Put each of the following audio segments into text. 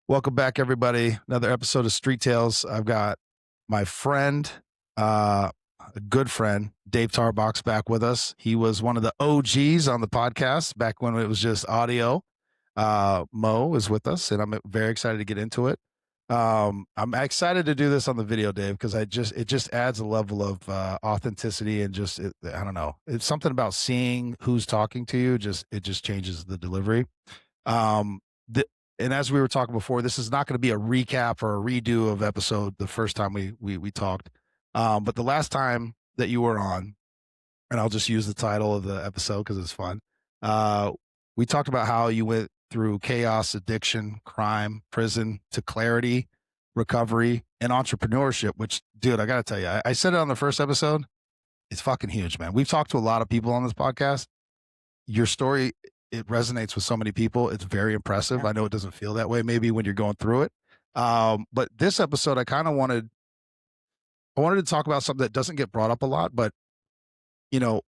Welcome back, everybody. Another episode of Street Tales. I've got my friend, a good friend, Dave Tarbox, back with us. He was one of the OGs on the podcast back when it was just audio. Mo is with us, and I'm very excited to get into it. I'm excited to do this on the video, Dave, because it just adds a level of authenticity and I don't know. It's something about seeing who's talking to you. It just changes the delivery. And as we were talking before, this is not going to be a recap or a redo of episode the first time we talked. But the last time that you were on, and I'll just use the title of the episode because it's fun. We talked about how you went through chaos, addiction, crime, prison, to clarity, recovery, and entrepreneurship, which, dude, I got to tell you, I said it on the first episode. It's fucking huge, man. We've talked to a lot of people on this podcast. Your story, it resonates with so many people. It's very impressive. I know it doesn't feel that way maybe when you're going through it. But this episode, I kind of wanted to talk about something that doesn't get brought up a lot, but you know,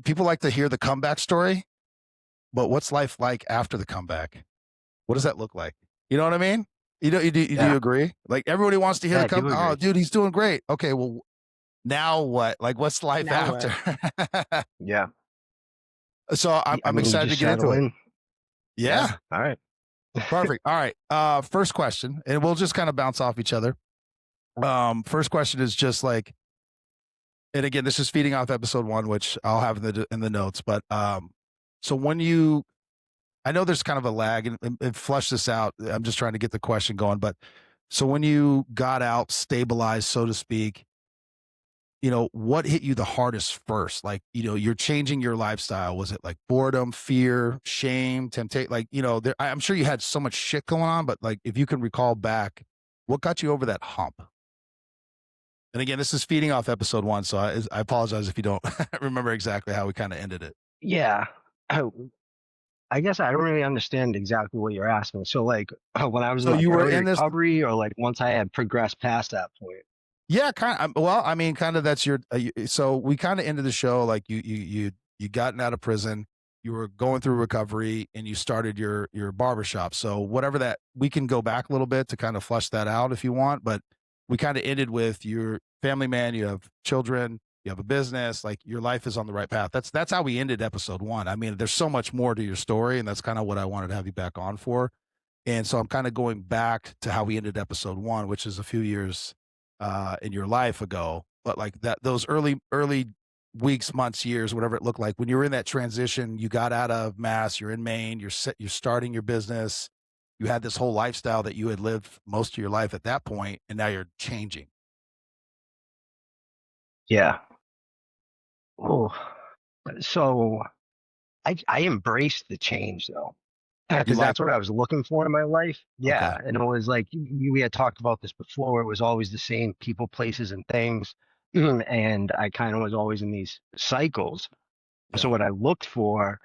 people like to hear the comeback story, but what's life like after the comeback? What does that look like? You know what I mean? Do you agree? Like everybody wants to hear the comeback. Oh, dude, he's doing great. Okay, well, now what? Like, what's life now after? Yeah. So I'm excited to get into it. Yeah. All right. Perfect. All right. First question, and we'll just kind of bounce off each other. First question is just like, and again, this is feeding off episode 1, which I'll have in the notes. But so I know there's kind of a lag, and flush this out. I'm just trying to get the question going. But so when you got out, stabilized, so to speak, what hit you the hardest first? Like, you're changing your lifestyle. Was it like boredom, fear, shame, temptation? Like, I'm sure you had so much shit going on, but like, if you can recall back, what got you over that hump? And again, this is feeding off episode 1, so I apologize if you don't remember exactly how we kind of ended it. Yeah. I guess I don't really understand exactly what you're asking. So like when I was in recovery, or like once I had progressed past that point? Yeah, kind of. Well, I mean, kind of that's your, so we kind of ended the show like you gotten out of prison, you were going through recovery, and you started your barbershop. So whatever that, we can go back a little bit to kind of flush that out if you want, but we kind of ended with your family man, you have children, you have a business, like your life is on the right path. That's how we ended episode 1. I mean, there's so much more to your story, and that's kind of what I wanted to have you back on for. And so I'm kind of going back to how we ended episode 1, which is a few years in your life ago, but like those early weeks, months, years, whatever it looked like, when you were in that transition, you got out of Mass, you're in Maine, you're starting your business, you had this whole lifestyle that you had lived most of your life at that point, and now you're changing. Yeah. Oh, so I embraced the change though, because that's what I was looking for in my life. Yeah. Okay. And it was like, we had talked about this before. It was always the same people, places, and things. And I kind of was always in these cycles. Yeah. So what I looked for,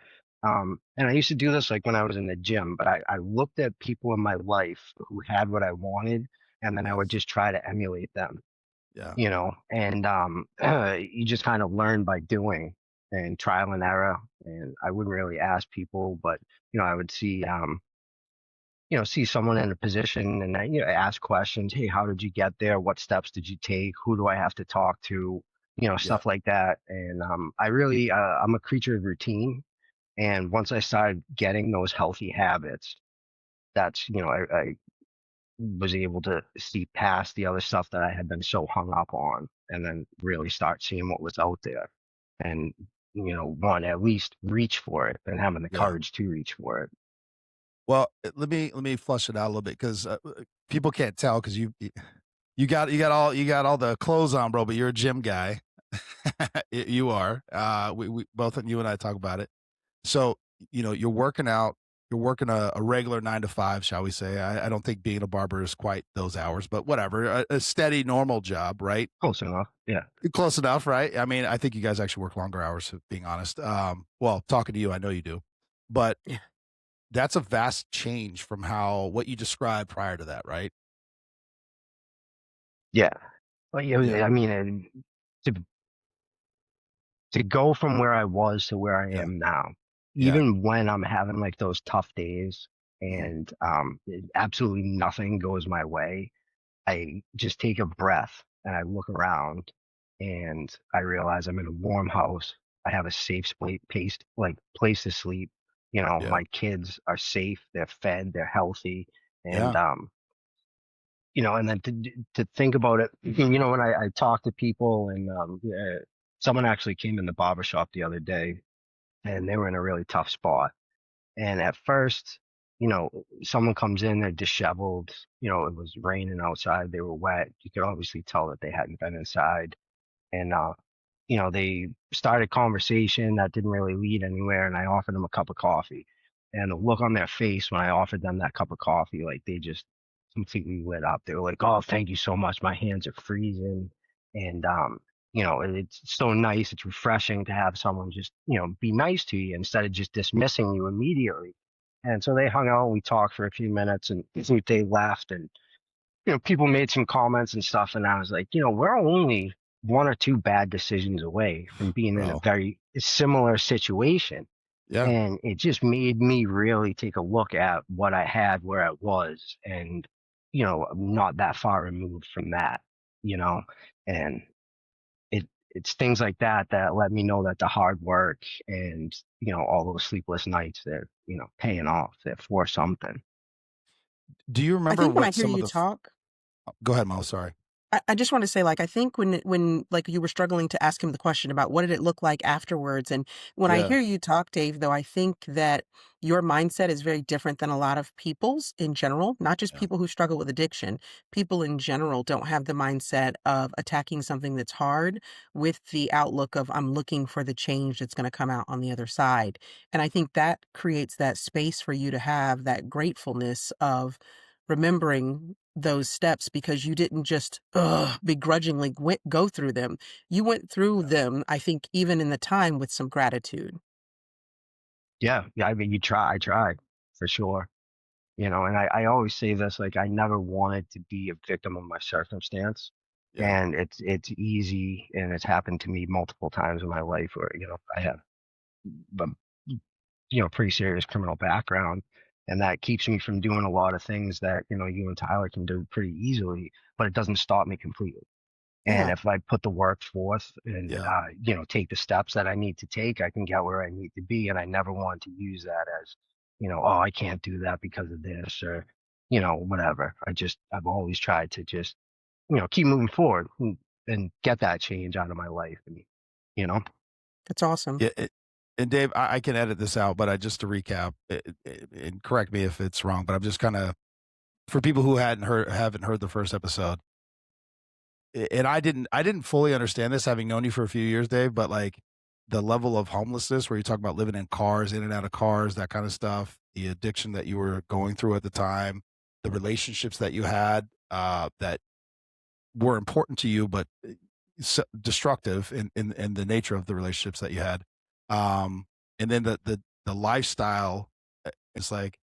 and I used to do this like when I was in the gym, but I looked at people in my life who had what I wanted, and then I would just try to emulate them. Yeah. And you just kind of learn by doing and trial and error. And I wouldn't really ask people, but I would see someone in a position, and I ask questions. Hey, how did you get there? What steps did you take? Who do I have to talk to? Stuff like that. And I really I'm a creature of routine. And once I started getting those healthy habits, that's I was able to see past the other stuff that I had been so hung up on, and then really start seeing what was out there, and want to at least reach for it, and having the courage to reach for it. Well, let me flush it out a little bit, because people can't tell, because you got all the clothes on, bro, but you're a gym guy. You are. We both, you and I talk about it. So you're working out. You're working a regular 9 to 5, shall we say. I don't think being a barber is quite those hours, but whatever, a steady, normal job, right? Close enough. Yeah. Close enough, right? I mean, I think you guys actually work longer hours, being honest. Well, talking to you, I know you do, but that's a vast change from what you described prior to that, right? Yeah. Well, I mean, to go from where I was to where I Yeah. am now, Yeah. even when I'm having like those tough days Mhm. and absolutely nothing goes my way, I just take a breath and I look around and I realize I'm in a warm house. I have a safe place to sleep. You know, Yeah. my kids are safe, they're fed, they're healthy, and Yeah. and then to think about it, when I talk to people and someone actually came in the barber shop the other day and they were in a really tough spot. And at first, someone comes in, they're disheveled, it was raining outside, they were wet. You could obviously tell that they hadn't been inside. And they started conversation that didn't really lead anywhere, and I offered them a cup of coffee. And the look on their face when I offered them that cup of coffee, like they just completely lit up. They were like, "Oh, thank you so much. My hands are freezing." And it's so nice. It's refreshing to have someone just, be nice to you instead of just dismissing you immediately. And so they hung out and we talked for a few minutes and they left and people made some comments and stuff, and I was like, we're only one or two bad decisions away from being in a Bro. very similar situation. Yeah. And it just made me really take a look at what I had, where I was, and I'm not that far removed from that, you know, and it's things like that that let me know that the hard work and all those sleepless nights, they're paying off. They're for something. Do you I remember think when I what hear some of you the talk, go ahead, Mo, sorry. I just want to say, like, I think when like you were struggling to ask him the question about what did it look like afterwards, and when I Yeah. hear you talk, Dave, though, I think that your mindset is very different than a lot of people's in general, not just Yeah. people who struggle with addiction. People in general don't have the mindset of attacking something that's hard with the outlook of I'm looking for the change that's going to come out on the other side. And I think that creates that space for you to have that gratefulness of remembering those steps because you didn't just begrudgingly go through them. You went through Yeah. them, I think, even in the time with some gratitude. Yeah, yeah. I mean, I tried for sure. And I always say this, like I never wanted to be a victim of my circumstance. Yeah. And it's easy and it's happened to me multiple times in my life where, I have a pretty serious criminal background. And that keeps me from doing a lot of things that, you and Tyler can do pretty easily, but it doesn't stop me completely. And Yeah, if I put the work forth and Yeah. take the steps that I need to take, I can get where I need to be. And I never want to use that as, oh, I can't do that because of this or, whatever. I've always tried to just, keep moving forward and get that change out of my life. And, you know, that's awesome. Yeah. And Dave, I can edit this out, but I just to recap, and correct me if it's wrong, but I'm just kind of for people who haven't heard the first episode. And I didn't fully understand this having known you for a few years, Dave, but like the level of homelessness where you talk about living in cars, in and out of cars, that kind of stuff, the addiction that you were going through at the time, the relationships that you had that were important to you, but destructive in the nature of the relationships that you had. And then the lifestyle, it's like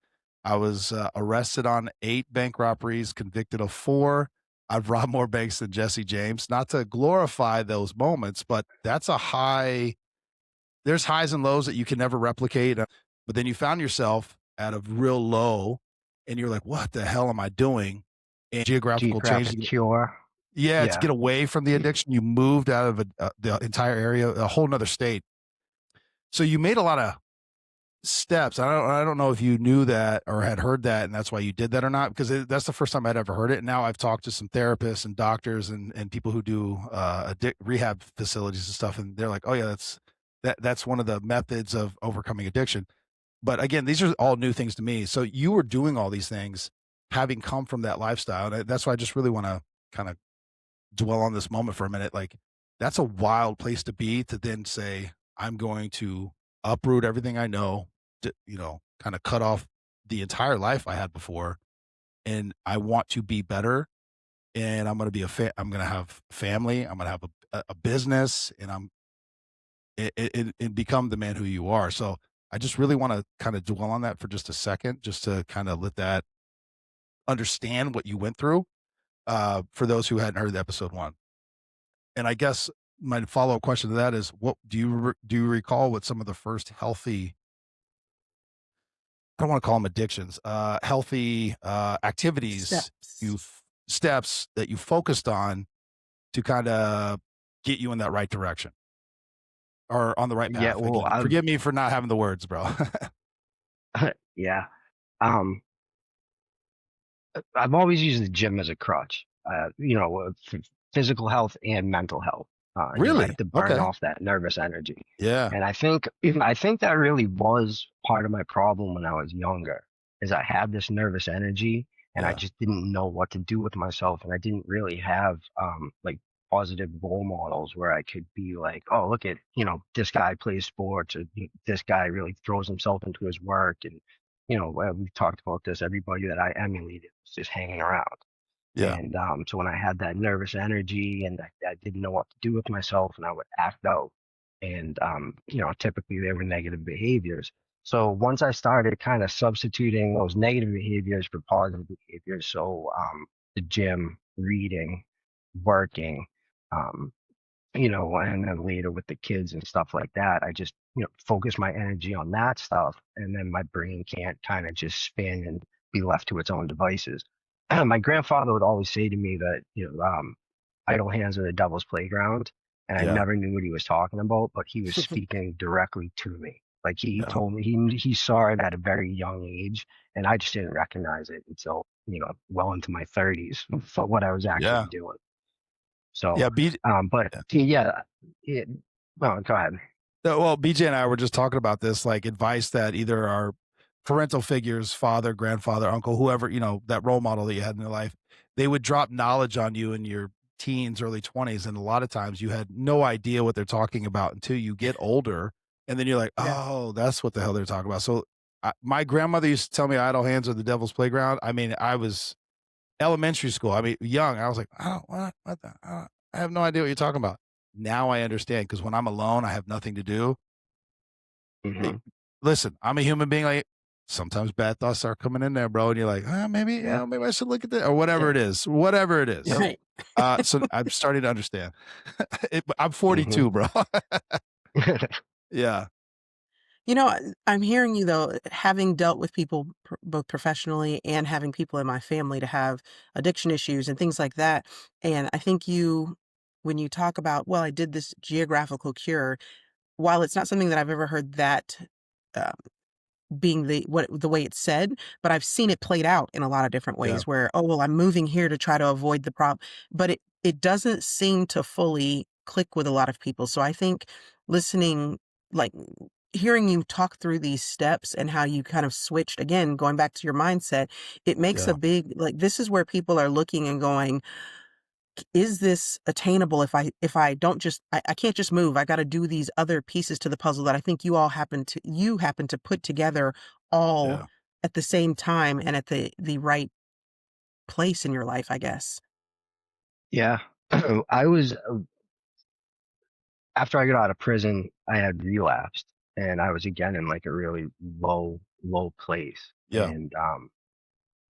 I was arrested on 8 bank robberies, convicted of 4. I've robbed more banks than Jesse James. Not to glorify those moments, but that's a high. There's highs and lows that you can never replicate. But then you found yourself at a real low, and you're like, "What the hell am I doing?" And geographical change. geographic cure. Yeah, to Yeah. get away from the addiction, you moved out of the entire area, a whole 'nother state. So you made a lot of steps. I don't know if you knew that or had heard that, and that's why you did that or not, because that's the first time I'd ever heard it. And now I've talked to some therapists and doctors and people who do rehab facilities and stuff, and they're like, "Oh yeah, that's one of the methods of overcoming addiction." But again, these are all new things to me. So you were doing all these things, having come from that lifestyle, and that's why I just really want to kind of dwell on this moment for a minute. Like, that's a wild place to be, to then say, I'm going to uproot everything I know, to, kind of cut off the entire life I had before. And I want to be better. And I'm going to I'm going to have family. I'm going to have a business, and and become the man who you are. So I just really want to kind of dwell on that for just a second, just to kind of let that understand what you went through, for those who hadn't heard the episode 1. And I guess my follow-up question to that is, what do you recall what some of the first healthy, I don't want to call them addictions, healthy activities, Steps. you steps that you focused on to kind of get you in that right direction or on the right Yeah, path? well, Again, forgive me for not having the words, bro. yeah. Um, I've always used the gym as a crutch, for physical health and mental health. Really? To burn Okay. off that nervous energy. Yeah. And I think that really was part of my problem when I was younger, is I had this nervous energy and I Yeah. just didn't know what to do with myself, and I didn't really have like positive role models where I could be like, oh, look at this guy plays sports, or this guy really throws himself into his work, and we've talked about this. Everybody that I emulated was just hanging around. Yeah. And so when I had that nervous energy and I didn't know what to do with myself, and I would act out, and typically they were negative behaviors. So once I started kind of substituting those negative behaviors for positive behaviors, so the gym, reading, working, um, and then later with the kids and stuff like that, I just, focus my energy on that stuff. And then my brain can't kind of just spin and be left to its own devices. My grandfather would always say to me that, idle hands are the devil's playground. And I Yeah. never knew what he was talking about, but he was speaking directly to me. Like he Yeah. told me he saw it at a very young age, and I just didn't recognize it until, well into my 30s for what I was actually Yeah. doing. So, Yeah. but Yeah. yeah, it, well, go ahead. Well, BJ and I were just talking about this, like advice that either our parental figures, father, grandfather, uncle, whoever, that role model that you had in your life, they would drop knowledge on you in your teens, early 20s. And a lot of times you had no idea what they're talking about until you get older. And then you're like, Yeah, oh, that's what the hell they're talking about. So my grandmother used to tell me idle hands are the devil's playground. I mean, I was elementary school. I mean, young. I was like, I don't what the I have no idea what you're talking about. Now I understand because when I'm alone, I have nothing to do. Hey, hmm listen, I'm a human being. Like sometimes bad thoughts start coming in there, bro, and you're like, maybe yeah, maybe I should look at that or whatever yeah, it is, whatever it is. yep, Right. So I'm starting to understand. I'm hmm 42, bro. Yeah, I'm hearing you though, having dealt with people both professionally and having people in my family to have addiction issues and things like that. And I think when you talk about, well, I did this geographical cure, while it's not something that I've ever heard that uh, being the way it's said, but I've seen it played out in a lot of different yeah, ways where, oh, well, I'm moving here to try to avoid the problem. But it doesn't seem to fully click with a lot of people. So I think listening, like hearing you talk through these steps and how you kind of switched again, going back to your mindset, it makes a yeah, big like this is where people are looking and going, is this attainable if I don't just I can't just move. I got to do these other pieces to the puzzle that I think you happen to put together all yeah, at the same time and at the right place in your life, I guess. yeah. I was After I got out of prison, I had relapsed, and I was again in like a really low place. yeah, And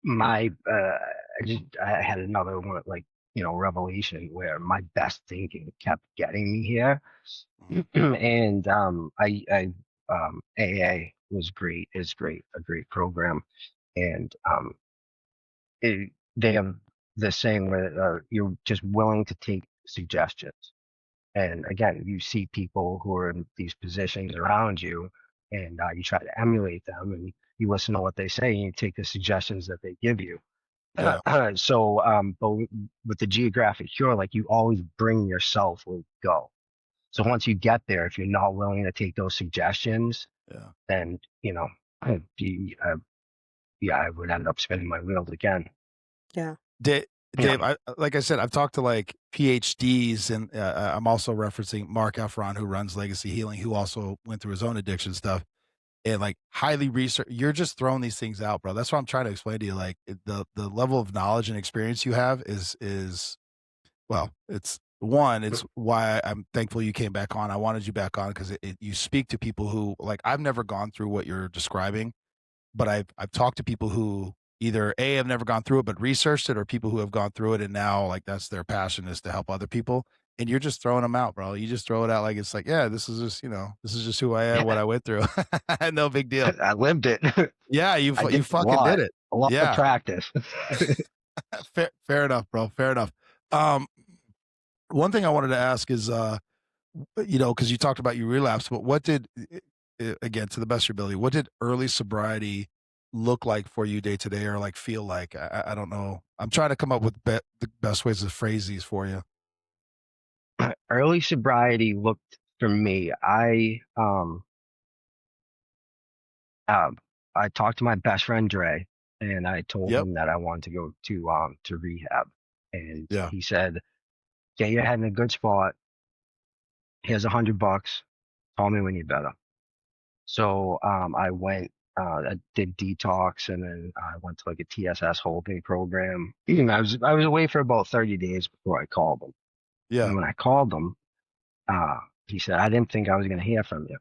my I had another one, like, revelation where my best thinking kept getting me here. mhm, And AA was great, is great, a great program. And they have this saying where you're just willing to take suggestions. And again, you see people who are in these positions around you, and you try to emulate them, and you listen to what they say, and you take the suggestions that they give you. yeah, But with the geographic cure, like, you always bring yourself where you go. So once you get there, if you're not willing to take those suggestions, yeah. then you, yeah, I would end up spinning my wheels again. Yeah. Dave, Yeah. like I said, I've talked to like PhDs, and I'm also referencing Mark Efron, who runs Legacy Healing, who also went through his own addiction stuff. And like highly research, you're just throwing these things out, bro. That's what I'm trying to explain to you. Like the level of knowledge and experience you have is well, it's one, it's why I'm thankful you came back on. I wanted you back on because you speak to people who like I've never gone through what you're describing, but I've talked to people who either A have never gone through it but researched it, or people who have gone through it and now like that's their passion is to help other people. and you're just throwing them out, bro. You just throw it out like it's like, yeah, this is just, this is just who I am, what I went through. No big deal. I lived it. Yeah, you I did fucking did it. A lot of Yeah. practice. Fair enough, bro. Fair enough. One thing I wanted to ask is, because you talked about you relapse, but what did, again, to the best of your ability, what did early sobriety look like for you day to day, or like feel like? I don't know. I'm trying to come up with the best ways to phrase these for you. Early sobriety looked for me. I talked to my best friend Dre, and I told him that I wanted to go to rehab, and he said, "Get your head in a good spot. Here's $100. Call me when you're better." So I went, I did detox, and then I went to like a TSS holding program. I was away for about 30 days before I called him. Yeah. And when I called him, he said, "I didn't think I was going to hear from you."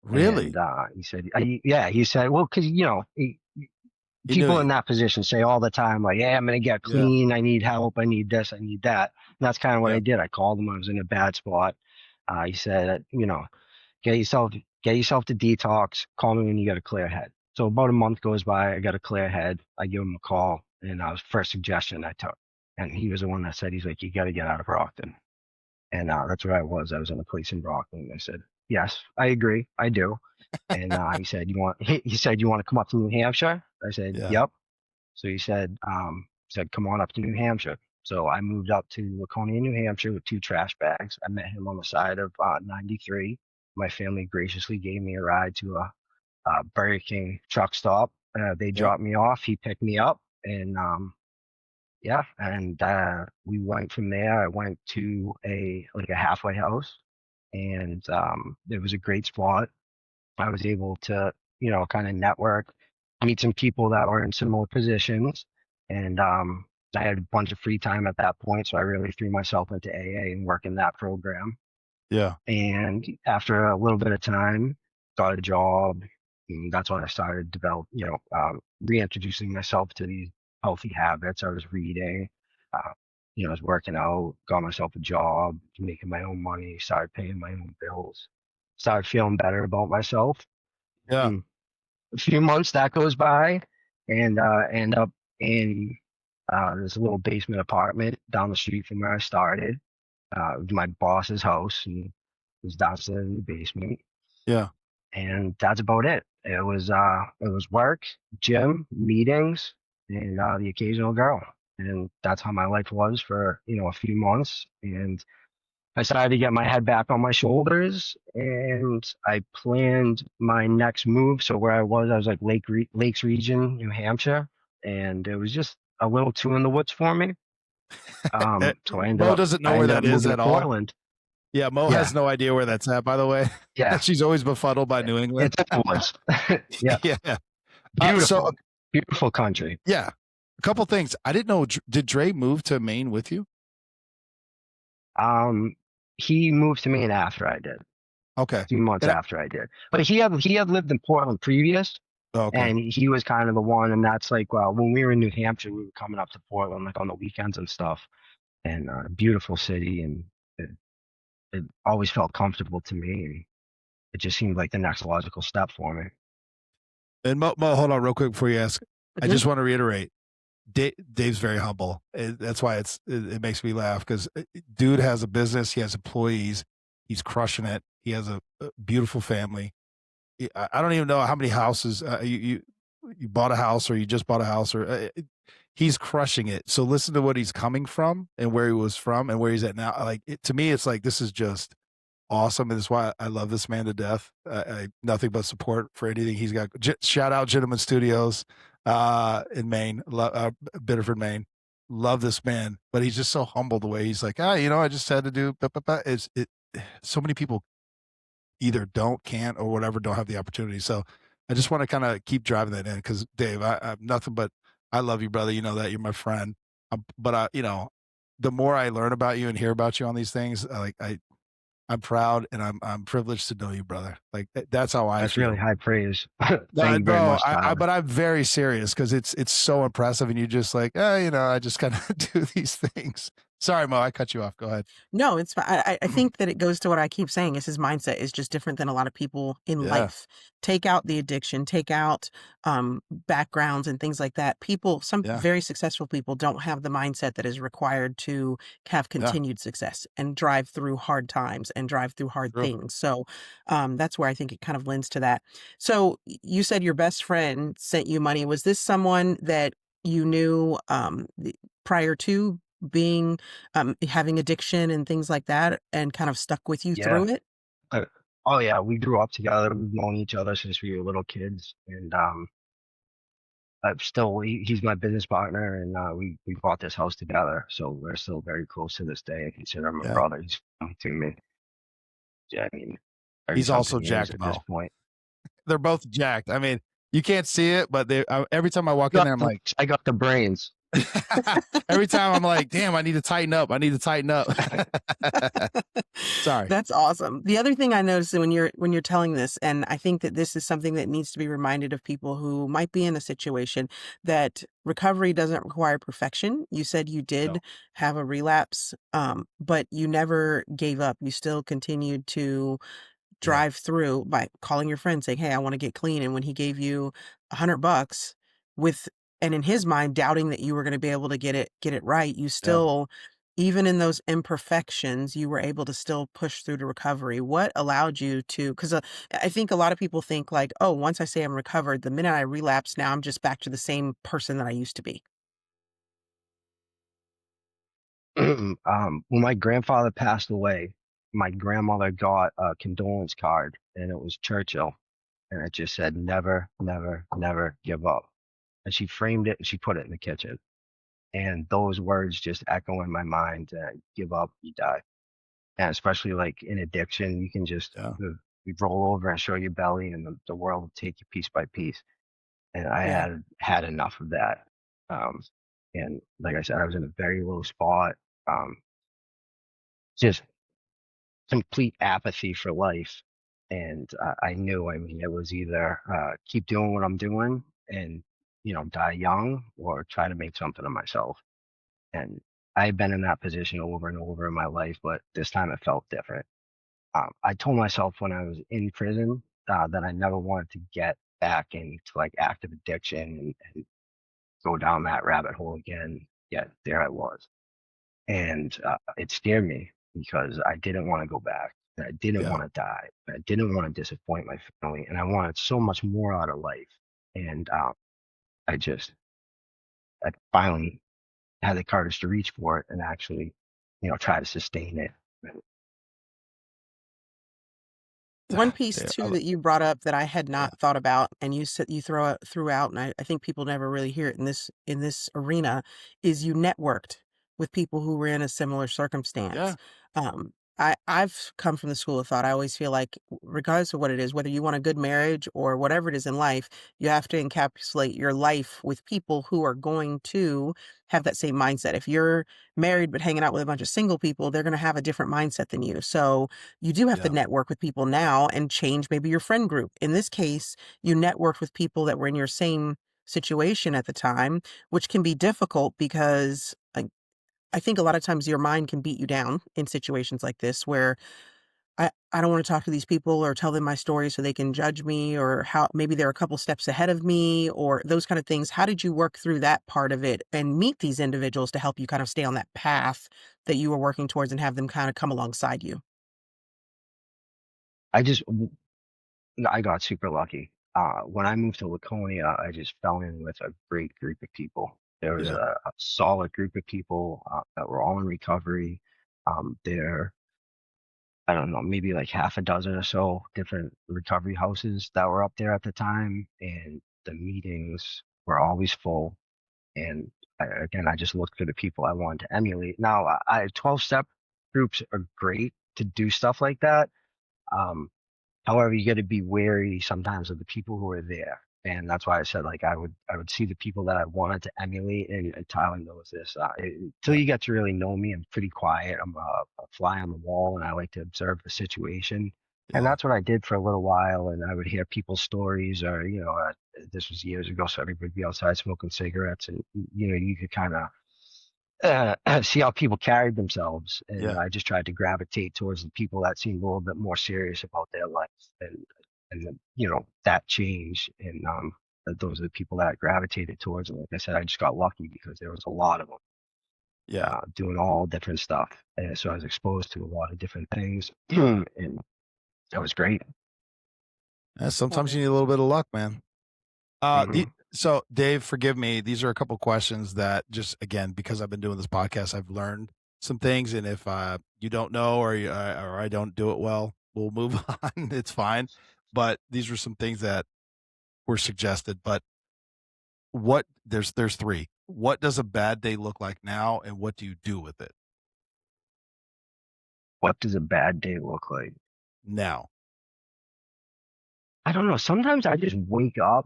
Really? And he said, he said, well, because people in that position say all the time, like, "Yeah, I'm going to get clean. I need help. I need this. I need that." And that's kind of what I did. I called him. I was in a bad spot. He said, get yourself to detox. Call me when you got a clear head. So about a month goes by. I got a clear head. I give him a call, and that was the first suggestion I took. And he was the one that said, he's like, "You got to get out of Brockton." And that's where I was. I was in a place in Brockton. I said, "Yes, I agree. I do." And he said, he said, "You want to come up to New Hampshire?" I said, "Yep." So he said, "Come on up to New Hampshire." So I moved up to Laconia, New Hampshire with 2 trash bags. I met him on the side of 93. My family graciously gave me a ride to a Burger King truck stop. They dropped me off. He picked me up, and we went from there. I went to a halfway house, and it was a great spot. I was able to, kind of network, meet some people that were in similar positions, and I had a bunch of free time at that point, so I really threw myself into AA and working that program. Yeah. And after a little bit of time, got a job, and that's when I started reintroducing myself to these healthy habits. I was reading, I was working out, got myself a job, making my own money, started paying my own bills, started feeling better about myself. Yeah. A few months that goes by, and end up in this little basement apartment down the street from where I started. It was my boss's house, and it was downstairs in the basement. Yeah. And that's about it. It was work, gym, meetings, and the occasional girl. And that's how my life was for, a few months. And I decided to get my head back on my shoulders, and I planned my next move. So where I was like Lakes Region, New Hampshire, and it was just a little too in the woods for me. So I ended Mo up, doesn't know where that is at all. Portland. Yeah, Mo has no idea where that's at, by the way. Yeah. She's always befuddled by New England. It's in the woods. Yeah. Beautiful. Beautiful country. Yeah. A couple things. I didn't know, did Dre move to Maine with you? He moved to Maine after I did. Okay. A few months after I did. But he had lived in Portland previous. And he was kind of the one, and that's like, well, when we were in New Hampshire, we were coming up to Portland like on the weekends and stuff. And beautiful city, and it always felt comfortable to me, and it just seemed like the next logical step for me. And Mo, hold on real quick before you ask. I just want to reiterate, Dave's very humble. That's why it makes me laugh, because dude has a business, he has employees, he's crushing it. He has a beautiful family. I don't even know how many houses you bought a house, or you just bought a house, or he's crushing it. So listen to what he's coming from and where he was from and where he's at now. Like to me, it's like, this is just awesome. And that's why I love this man to death. Nothing but support for anything he's got. Shout out Gentleman Studios in Maine, Biddeford, Maine. Love this man, but he's just so humble the way he's like, I just had to do. So many people either can't, or whatever, don't have the opportunity. So I just want to kind of keep driving that in, because Dave, I'm nothing but, I love you, brother. You know that, you're my friend. But the more I learn about you and hear about you on these things, I'm proud, and I'm privileged to know you, brother. Like that's how I feel. That's really high praise. Thank you very much, but I'm very serious, because it's so impressive, and you just like, I just kind of do these things. Sorry, Mo, I cut you off. Go ahead. No, it's fine. I think that it goes to what I keep saying is his mindset is just different than a lot of people in Yeah. life. Take out the addiction, take out backgrounds and things like that. People, some Yeah. very successful people don't have the mindset that is required to have Yeah. continued success and drive through hard times and drive through hard True. things. So that's where I think it kind of lends to that. So you said your best friend sent you money. Was this someone that you knew prior to being having addiction and things like that and kind of stuck with you Yeah. through it? Uh, oh yeah, we grew up together. We've known each other since we were little kids, and I'm still he's my business partner, and we bought this house together, so we're still very close to this day. I consider him a Yeah. brother. He's family to me. Yeah, I mean, 30 He's also something years jacked, at this Mo. point. They're both jacked. I mean, you can't see it, but every time I walk in there, I'm like, I got the brains. every time I'm like, damn, I need to tighten up. I need to tighten up. Sorry. That's awesome. The other thing I noticed when you're telling this, and I think that this is something that needs to be reminded of people who might be in a situation that recovery doesn't require perfection. You said you No. did have a relapse, but you never gave up. You still continued to drive through by calling your friend saying, "Hey, I want to get clean." And when he gave you $100 with, and in his mind, doubting that you were going to be able to get it right, you Yeah. still, even in those imperfections, you were able to still push through to recovery. What allowed you to, because I think a lot of people think like, oh, once I say I'm recovered, the minute I relapse, now I'm just back to the same person that I used to be. When my grandfather passed away, my grandmother got a condolence card, and it was Churchill, and it just said, "Never, never, never give up." And she framed it and she put it in the kitchen. And those words just echo in my mind: "Give up, you die." And especially like in addiction, you can just Yeah. you roll over and show your belly, and the world will take you piece by piece. And I Yeah. had enough of that. Um, and like I said, I was in a very low spot. Um, just complete apathy for life. And I knew, I mean, it was either keep doing what I'm doing and, die young, or try to make something of myself. And I've been in that position over and over in my life, but this time it felt different. I told myself when I was in prison that I never wanted to get back into like active addiction and go down that rabbit hole again. Yet there I was. And it scared me because I didn't want to go back. And I didn't Yeah. want to die. I didn't want to disappoint my family. And I wanted so much more out of life. And I just, I finally had the courage to reach for it and actually, try to sustain it. One piece Yeah. too that you brought up that I had not thought about, and you said you threw out, and I think people never really hear it in this arena, is you networked with people who were in a similar circumstance. Yeah. I've come from the school of thought. I always feel like, regardless of what it is, whether you want a good marriage or whatever it is in life, you have to encapsulate your life with people who are going to have that same mindset. If you're married but hanging out with a bunch of single people, they're going to have a different mindset than you. So you do have to Yeah. network with people now and change maybe your friend group. In this case, you networked with people that were in your same situation at the time, which can be difficult because like I think a lot of times your mind can beat you down in situations like this where I don't want to talk to these people or tell them my story so they can judge me, or how maybe they're a couple steps ahead of me or those kind of things. How did you work through that part of it and meet these individuals to help you kind of stay on that path that you were working towards and have them kind of come alongside you? I just, I got super lucky. When I moved to Laconia, I just fell in with a great group of people. There was Yeah. a solid group of people that were all in recovery. There, I don't know, maybe like half a dozen or so different recovery houses that were up there at the time, and the meetings were always full. And again, I just looked for the people I wanted to emulate. Now, 12-step groups are great to do stuff like that. Um, However, you got to be wary sometimes of the people who are there, and that's why I said like I would see the people that I wanted to emulate, and Tyler knows this. Until Yeah. you get to really know me, I'm pretty quiet. I'm a fly on the wall, and I like to observe the situation. And Yeah. that's what I did for a little while. And I would hear people's stories, or this was years ago, so everybody would be outside smoking cigarettes, and you could kind of see how people carried themselves, and Yeah. I just tried to gravitate towards the people that seemed a little bit more serious about their life, and that change, and those are the people that I gravitated towards. And like I said, I just got lucky because there was a lot of them Yeah. doing all different stuff, and so I was exposed to a lot of different things, and that was great. Sometimes you need a little bit of luck, man. Hmm. So Dave, forgive me. These are a couple questions that just, again, because I've been doing this podcast, I've learned some things. And if you don't know, or I don't do it well, we'll move on. It's fine. But these were some things that were suggested. But there's three. What does a bad day look like now, and what do you do with it What does a bad day look like? now? I don't know. Sometimes I just wake up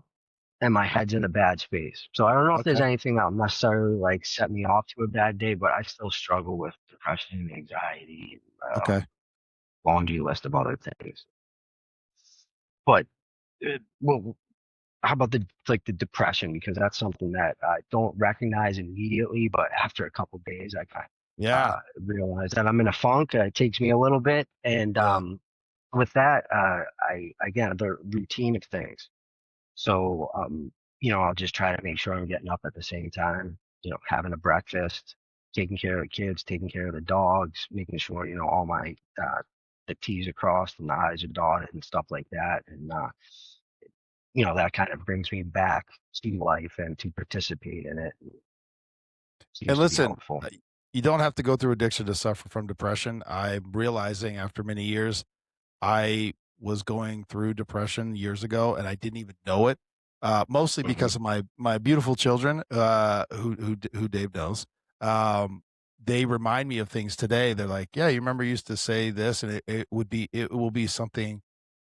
and my head's in a bad space. So I don't know if there's Okay. anything that'll necessarily like set me off to a bad day, but I still struggle with depression and anxiety, Okay. laundry list of other things. But well, how about the depression? Because that's something that I don't recognize immediately, but after a couple days, I kind Yeah. realize that I'm in a funk. It takes me a little bit, and Yeah. with that, I again the routine of things. So, I'll just try to make sure I'm getting up at the same time, having a breakfast, taking care of the kids, taking care of the dogs, making sure, all my, the T's are crossed and the I's are dotted and stuff like that. And, that kind of brings me back to life and to participate in it. And Seems to be listen, helpful. you don't have to go through addiction to suffer from depression. I'm realizing after many years, I was going through depression years ago, and I didn't even know it. Mostly Hmm. because of my beautiful children, who Dave knows. They remind me of things today. They're like, "Yeah, you remember you used to say this," and it will be something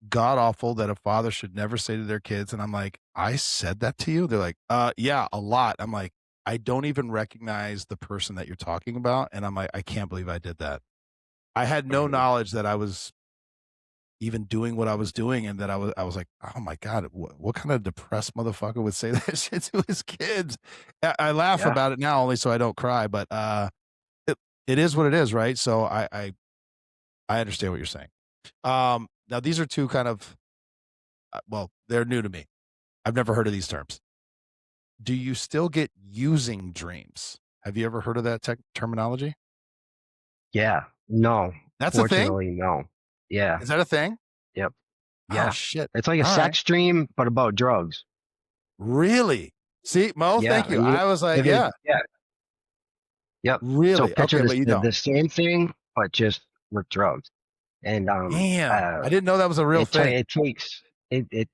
god awful that a father should never say to their kids. And I'm like, "I said that to you?" They're like, yeah, a lot." I'm like, "I don't even recognize the person that you're talking about," and I'm like, "I can't believe I did that." I had no Hmm. knowledge that I was even doing what I was doing, and that I was like, "Oh my god, what kind of depressed motherfucker would say that shit to his kids?" I laugh Yeah. about it now only so I don't cry, but it it is what it is, right? So I understand what you're saying. Now these are two kind of well, they're new to me. I've never heard of these terms. Do you still get using dreams? Have you ever heard of that terminology? Yeah. No. That's a thing? Fortunately, no. Yeah. Is that a thing? Yep. Oh Yeah. shit. It's like a All right. sex dream, but about drugs. Really? See, Mo, Yeah. thank you. And I was like, if it, yeah, yeah. Yep. So really? picture Okay, this but you the, don't. the same thing, but just with drugs. And Damn. I didn't know that was a real thing. it takes it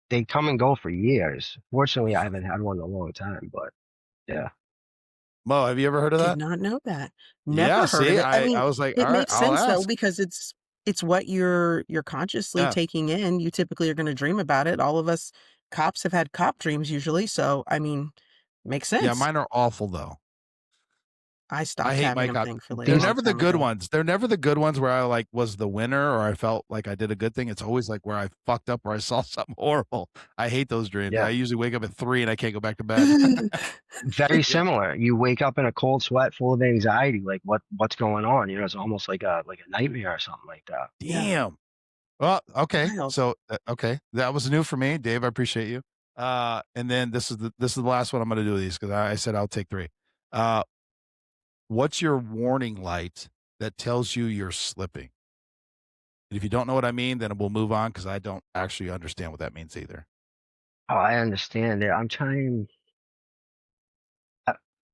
they come and go for years. Fortunately, I haven't had one in a long time, but yeah. Mo, have you ever heard of Did that? not know that. Yeah, Never heard of see, it. I mean, I was like, it all right, makes I'll sense though ask. because it's what you're consciously Yeah. taking in. You typically are going to dream about it. All of us cops have had cop dreams usually, so I mean, makes Yeah, sense. mine are awful though. I I stopped hate having my them cop. thankfully a They're These long never the time good ago. ones. They're never the good ones where I like was the winner or I felt like I did a good thing. It's always like where I fucked up or I saw something horrible. I hate those dreams. I Yeah. usually wake up at 3 and I can't go back to bed. Very Yeah. similar. You wake up in a cold sweat full of anxiety, like what's going on? It's almost like a nightmare or something like that. Yeah, Damn. Well, okay. wild. So, okay, that was new for me, Dave. I appreciate you. And then this is the last one I'm going to do with these because I said I'll take three. Uh, what's your warning light that tells you you're slipping? And if you don't know what I mean, then we'll move on because I don't actually understand what that means either. Oh, I understand it. I,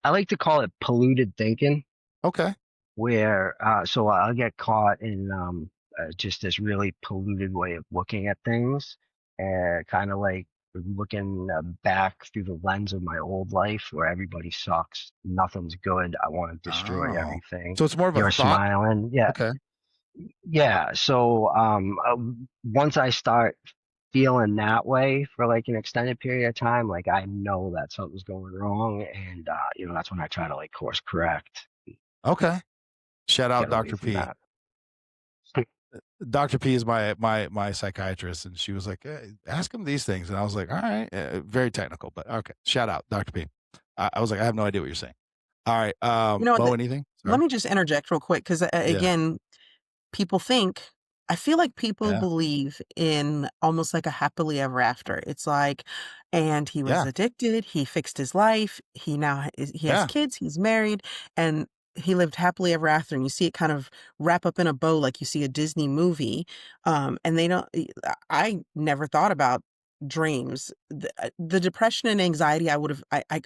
I like to call it polluted thinking, Okay. where so I'll get caught in just this really polluted way of looking at things, and kind of like looking back through the lens of my old life where everybody sucks, nothing's good, I want to destroy Oh, everything. so it's more of a You're thought. smiling, yeah, Okay. yeah. So once I start feeling that way for like an extended period of time, like I know that something's going wrong, and that's when I try to like course correct, Okay. Shout out get away Dr. from P. that. Dr. P is my psychiatrist, and she was like, "Ask him these things," and I was like, "All right." Very technical, but okay. Shout out Dr. P. I was like, I have no idea what you're saying. All right. You know, Mo, anything? let Sorry. me just interject real quick because, Yeah. again, people think I feel like people Yeah. believe in almost like a happily ever after. It's like, and he was Yeah. addicted, he fixed his life, he has Yeah. kids, he's married, and he lived happily ever after. And you see it kind of wrap up in a bow like you see a Disney movie. And they don't I never thought about dreams. The depression and anxiety I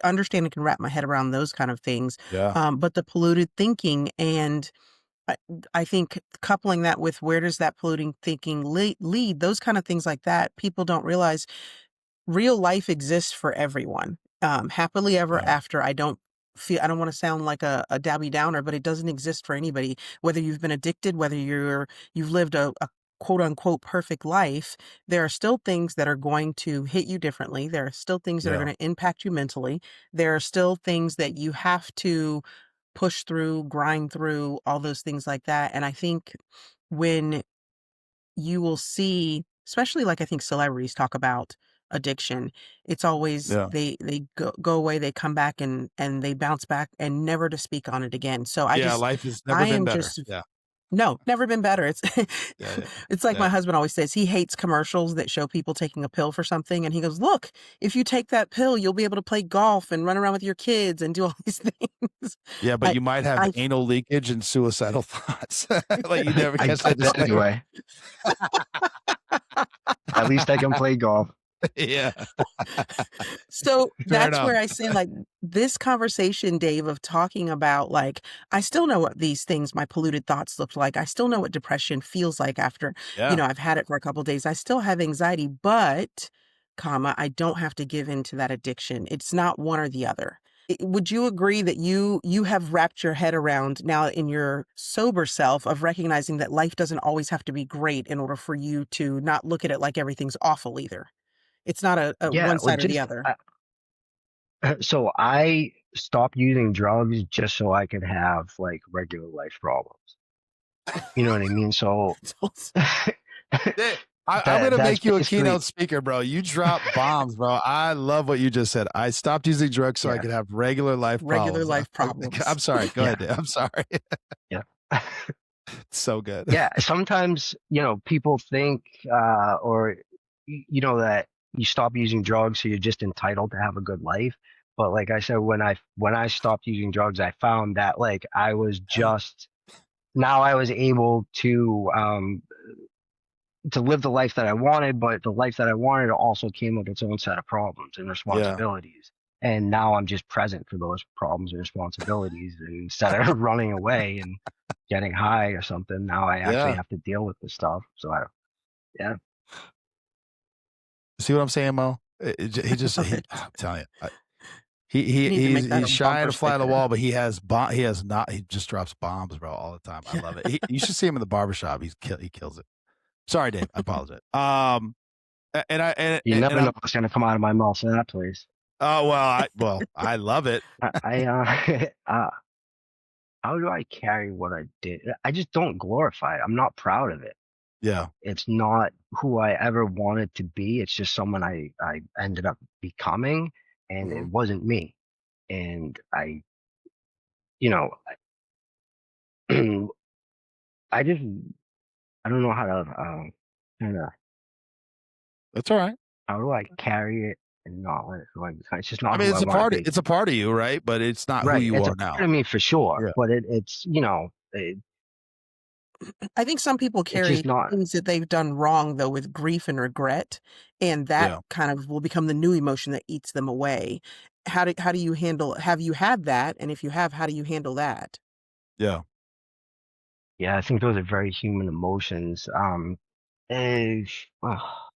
understand and can wrap my head around those kind of things. Yeah. But the polluted thinking and I I think coupling that with where does that polluting thinking lead, those kind of things like that, people don't realize real life exists for everyone. Happily ever Yeah. after, I don't want to sound like a Debbie Downer, but it doesn't exist for anybody. Whether you've been addicted, whether you've lived a quote unquote perfect life, there are still things that are going to hit you differently. There are still things that are Yeah. going to impact you mentally. There are still things that you have to push through, grind through, all those things like that. And I think when you will see, especially like I think celebrities talk about addiction, it's always Yeah. they go away, they come back and they bounce back and never to speak on it again. So Yeah. Life has never I been am better. just Yeah. no, never been better. It's Yeah. Yeah. it's like my Yeah. husband always says, he hates commercials that show people taking a pill for something, and he goes, "Look, if you take that pill, you'll be able to play golf and run around with your kids and do all these things." Yeah. But I you might have I anal leakage and suicidal thoughts. Like you never I catch that feel the disclaimer. way. At least I can play golf. Yeah. So Fair that's enough. where I say, like, this conversation, Dave, of talking about, like, I still know what these things, my polluted thoughts look like. I still know what depression feels like after, Yeah. I've had it for a couple days. I still have anxiety, but, comma, I don't have to give in to that addiction. It's not one or the other. Would you agree that you have wrapped your head around now in your sober self of recognizing that life doesn't always have to be great in order for you to not look at it like everything's awful either? It's not a Yeah, one well, side or the just other. so I stopped using drugs just so I could have like regular life problems. You know what I mean? So Hey, I'm gonna that's make you a basically keynote speaker, bro. You drop bombs, bro. I love what you just said. I stopped using drugs so I yeah, could have regular life Regular problems. life I'm problems. sorry. Go yeah, ahead, Dave. I'm sorry. yeah. So good. Yeah, sometimes, people think or that you stop using drugs so you're just entitled to have a good life. But like I said, when I stopped using drugs, I found that like I was Yeah. just now I was able to live the life that I wanted, but the life that I wanted also came with its own set of problems and Yeah. responsibilities. And now I'm just present for those problems and responsibilities. And instead of running away and getting high or something, now I actually Yeah. have to deal with the stuff. So yeah. See what I'm saying, Mo? I'm telling you, You need to make that he's a shy bumper to fly on the sticker. wall, but he has not. He just drops bombs, bro, all the time. I love it. You should see him in the barbershop. He kills it. Sorry, Dave. I apologize. And I You and never know I'm what's going to come out of my mouth in that place. oh I love it. How do I carry what I did? I just don't glorify it. I'm not proud of it. Yeah. It's not who I ever wanted to be. It's just someone I ended up becoming, and it Mhm. wasn't me. And you know, I just I don't know how to kind of That's all right. how do I carry it and not let it go. It's just not I mean, who I want to be. it's a part of you, right? But it's not who Right. you It's a are part now. of me for sure, Yeah. but I think some people it's just carry not. things that they've done wrong, though, with grief and regret, and that Yeah. kind of will become the new emotion that eats them away. How do you handle have you had that? And if you have, how do you handle that? Yeah. Yeah, I think those are very human emotions. Eh, oh,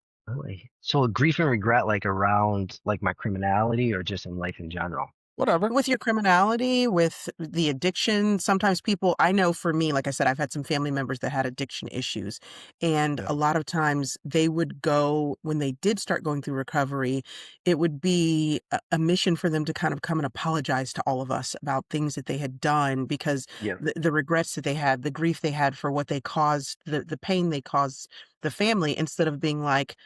so grief and regret, like around like my criminality or just in life in general. Whatever. With your criminality, with the addiction, sometimes people I know for me, like I said, I've had some family members that had addiction issues. And Yeah. a lot of times they would go, when they did start going through recovery, it would be a mission for them to kind of come and apologize to all of us about things that they had done because Yeah. the regrets that they had, the grief they had for what they caused, the pain they caused the family, instead of being like,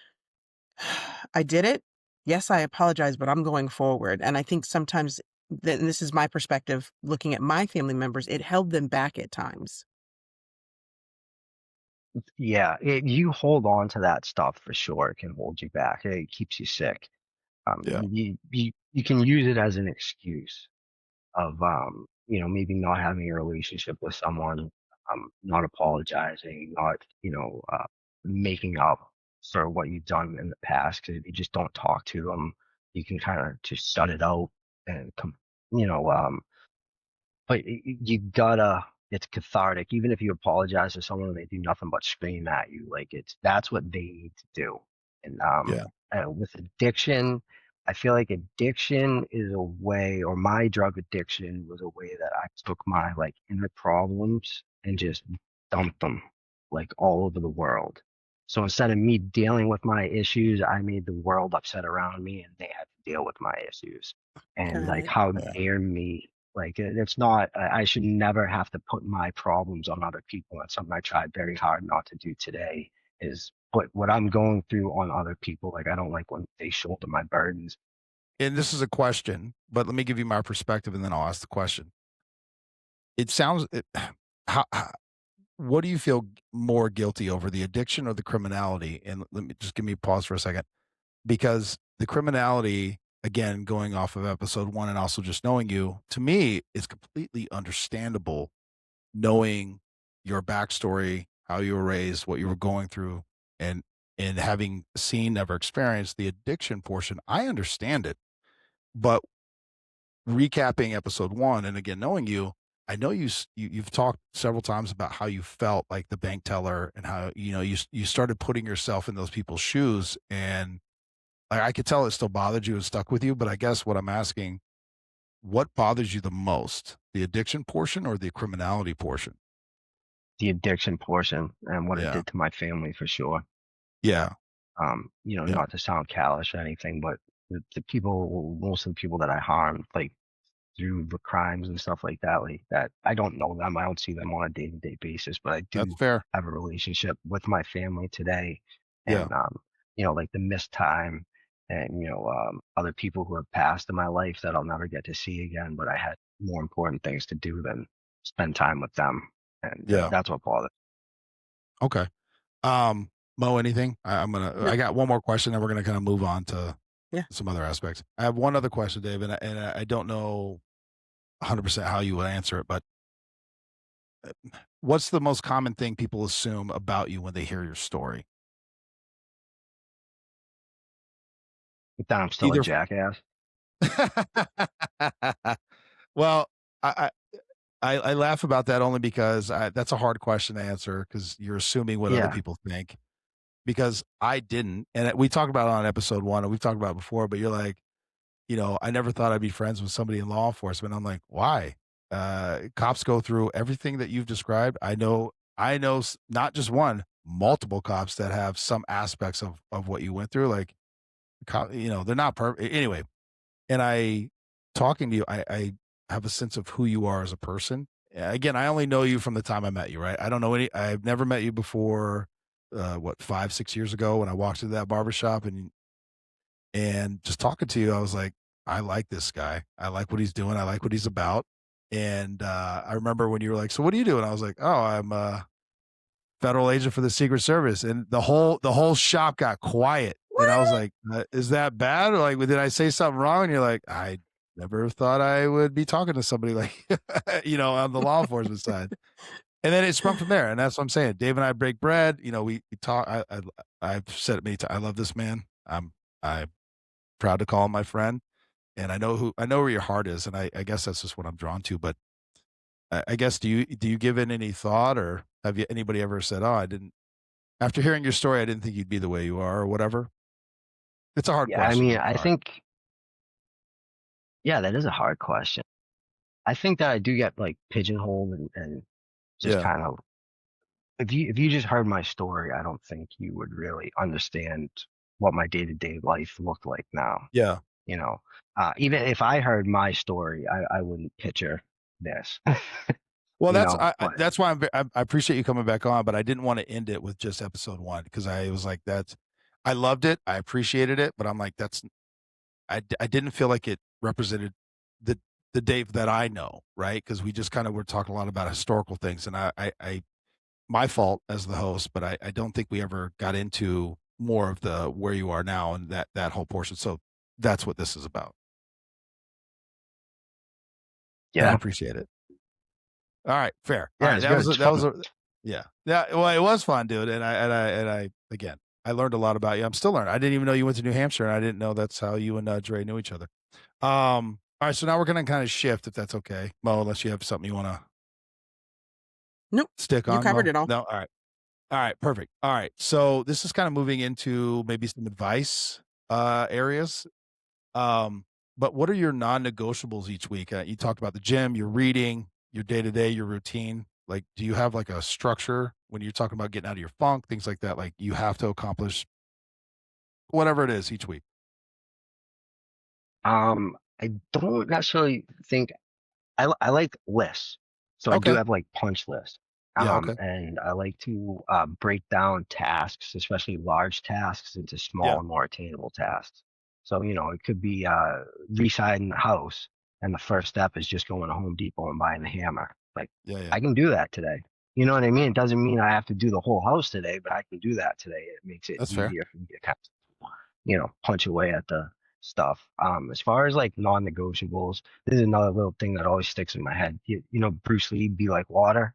I did it. Yes, I apologize, but I'm going forward. And I think sometimes then this is my perspective looking at my family members, it held them back at times. Yeah, you hold on to that stuff for sure. It can hold you back. It keeps you sick. Yeah. You can use it as an excuse of maybe not having a relationship with someone, not apologizing, not making up for what you've done in the past. Because if you just don't talk to them, you can kind of just shut it out and you know um but you gotta, it's cathartic. Even if you apologize to someone and they do nothing but scream at you, like that's what they need to do. And Yeah. with addiction, I feel like addiction is a way, or my drug addiction was a way that I took my like inner problems and just dumped them like all over the world. So instead of me dealing with my issues, I made the world upset around me and they had to deal with my issues. And Got like, it. how Yeah. dare me, like it's not, I should never have to put my problems on other people. That's something I tried very hard not to do today, is put what I'm going through on other people. Like I don't like when they shoulder my burdens. And this is a question, but let me give you my perspective and then I'll ask the question. It sounds how what do you feel more guilty over, the addiction or the criminality? And let me just give me a pause for a second, because the criminality, again, going off of episode 1 and also just knowing you, to me, is completely understandable, knowing your backstory, how you were raised, what you were going through, and having seen, never experienced the addiction portion. I understand it, but recapping episode 1 and again knowing you, I know you've talked several times about how you felt like the bank teller and how, you started putting yourself in those people's shoes, and I could tell it still bothered you and stuck with you, but I guess what I'm asking, what bothers you the most? The addiction portion or the criminality portion? The addiction portion and what it Yeah. did to my family for sure. Yeah. Yeah. Not to sound callous or anything, but the people, most of the people that I harmed, like through the crimes and stuff like that, I don't know them. I don't see them on a day-to-day basis, but I That's do fair. have a relationship with my family today. Yeah. And like the missed time and other people who have passed in my life that I'll never get to see again, but I had more important things to do than spend time with them. And Yeah. that's what bothers. Okay. Mo, anything? I No, got one more question, then we're gonna kind of move on to yeah. some other aspects. I have one other question, Dave, and I don't know 100% how you would answer it, but what's the most common thing people assume about you when they hear your story? That I'm still a Either jackass. well, I I laugh about that only because that's a hard question to answer because you're assuming what other Yeah. people think. Because I didn't, and we talked about it on episode 1, and we've talked about it before, but you're like, I never thought I'd be friends with somebody in law enforcement. I'm like, why? Cops go through everything that you've described. I know not just one, multiple cops that have some aspects of what you went through. Like, they're not perfect anyway. And talking to you, I have a sense of who you are as a person. Again, I only know you from the time I met you, right? I don't know I've never met you before. What, 5, 6 years ago when I walked into that barbershop and just talking to you, I was like, I like this guy. I like what he's doing. I like what he's about. And I remember when you were like, "So what do you do?" And I was like, "Oh, I'm a federal agent for the Secret Service." And the whole shop got quiet. And I was What? like, "Is that bad? Or like, did I say something wrong?" And you're like, "I never thought I would be talking to somebody like, on the law enforcement side." And then it sprung from there. And that's what I'm saying. Dave and I break bread. We talk. I've said it many times. I love this man. I'm proud to call him my friend, and I know where your heart is, and I guess that's just what I'm drawn to. But I guess do you give it any thought, or have anybody ever said, "Oh, I didn't," after hearing your story, I didn't think you'd be the way you are, or whatever? It's a hard Yeah. I question. mean, I'm I sorry. think, yeah, that is a hard question. I think that I do get like pigeonholed and just Yeah, kind of, if you just heard my story, I don't think you would really understand what my day-to-day life looked like now. yeah. You know, even if I heard my story, I wouldn't picture this. Well, But that's why I appreciate you coming back on, but I didn't want to end it with just episode 1 because I was like, I loved it, I appreciated it, but I'm like, I didn't feel like it represented the the Dave that I know, right? Because we just kind of were talking a lot about historical things, and I my fault as the host, but I don't think we ever got into more of the where you are now and that whole portion. So that's what this is about. And I Yeah. appreciate it. All right, fair. All Yeah, right, it's good. It's fun. yeah. Well, it was fun, dude. And I again, I learned a lot about you. I'm still learning. I didn't even know you went to New Hampshire, and I didn't know that's how you and Dre knew each other. All right, so now we're gonna kind of shift, if that's okay, Mo. Unless you have something you want to Nope. stick You on, covered Mo. it all. No, all right, perfect. All right, so this is kind of moving into maybe some advice areas. But what are your non-negotiables each week? You talked about the gym, your reading, your day-to-day, your routine. Like, do you have like a structure when you're talking about getting out of your funk, things like that? Like, you have to accomplish whatever it is each week. I don't necessarily think I like lists. So I do Okay. have like punch lists. Yeah. Okay. And I like to break down tasks, especially large tasks, into Yeah. small and more attainable tasks. So, it could be residing the house, and the first step is just going to Home Depot and buying the hammer. Like, Yeah. Yeah. I can do that today. You know what I mean? It doesn't mean I have to do the whole house today, but I can do that today. It makes it That's fair. easier for me to kind of, punch away at the stuff. As far as like non-negotiables, this is another little thing that always sticks in my head. You know, Bruce Lee, be like water.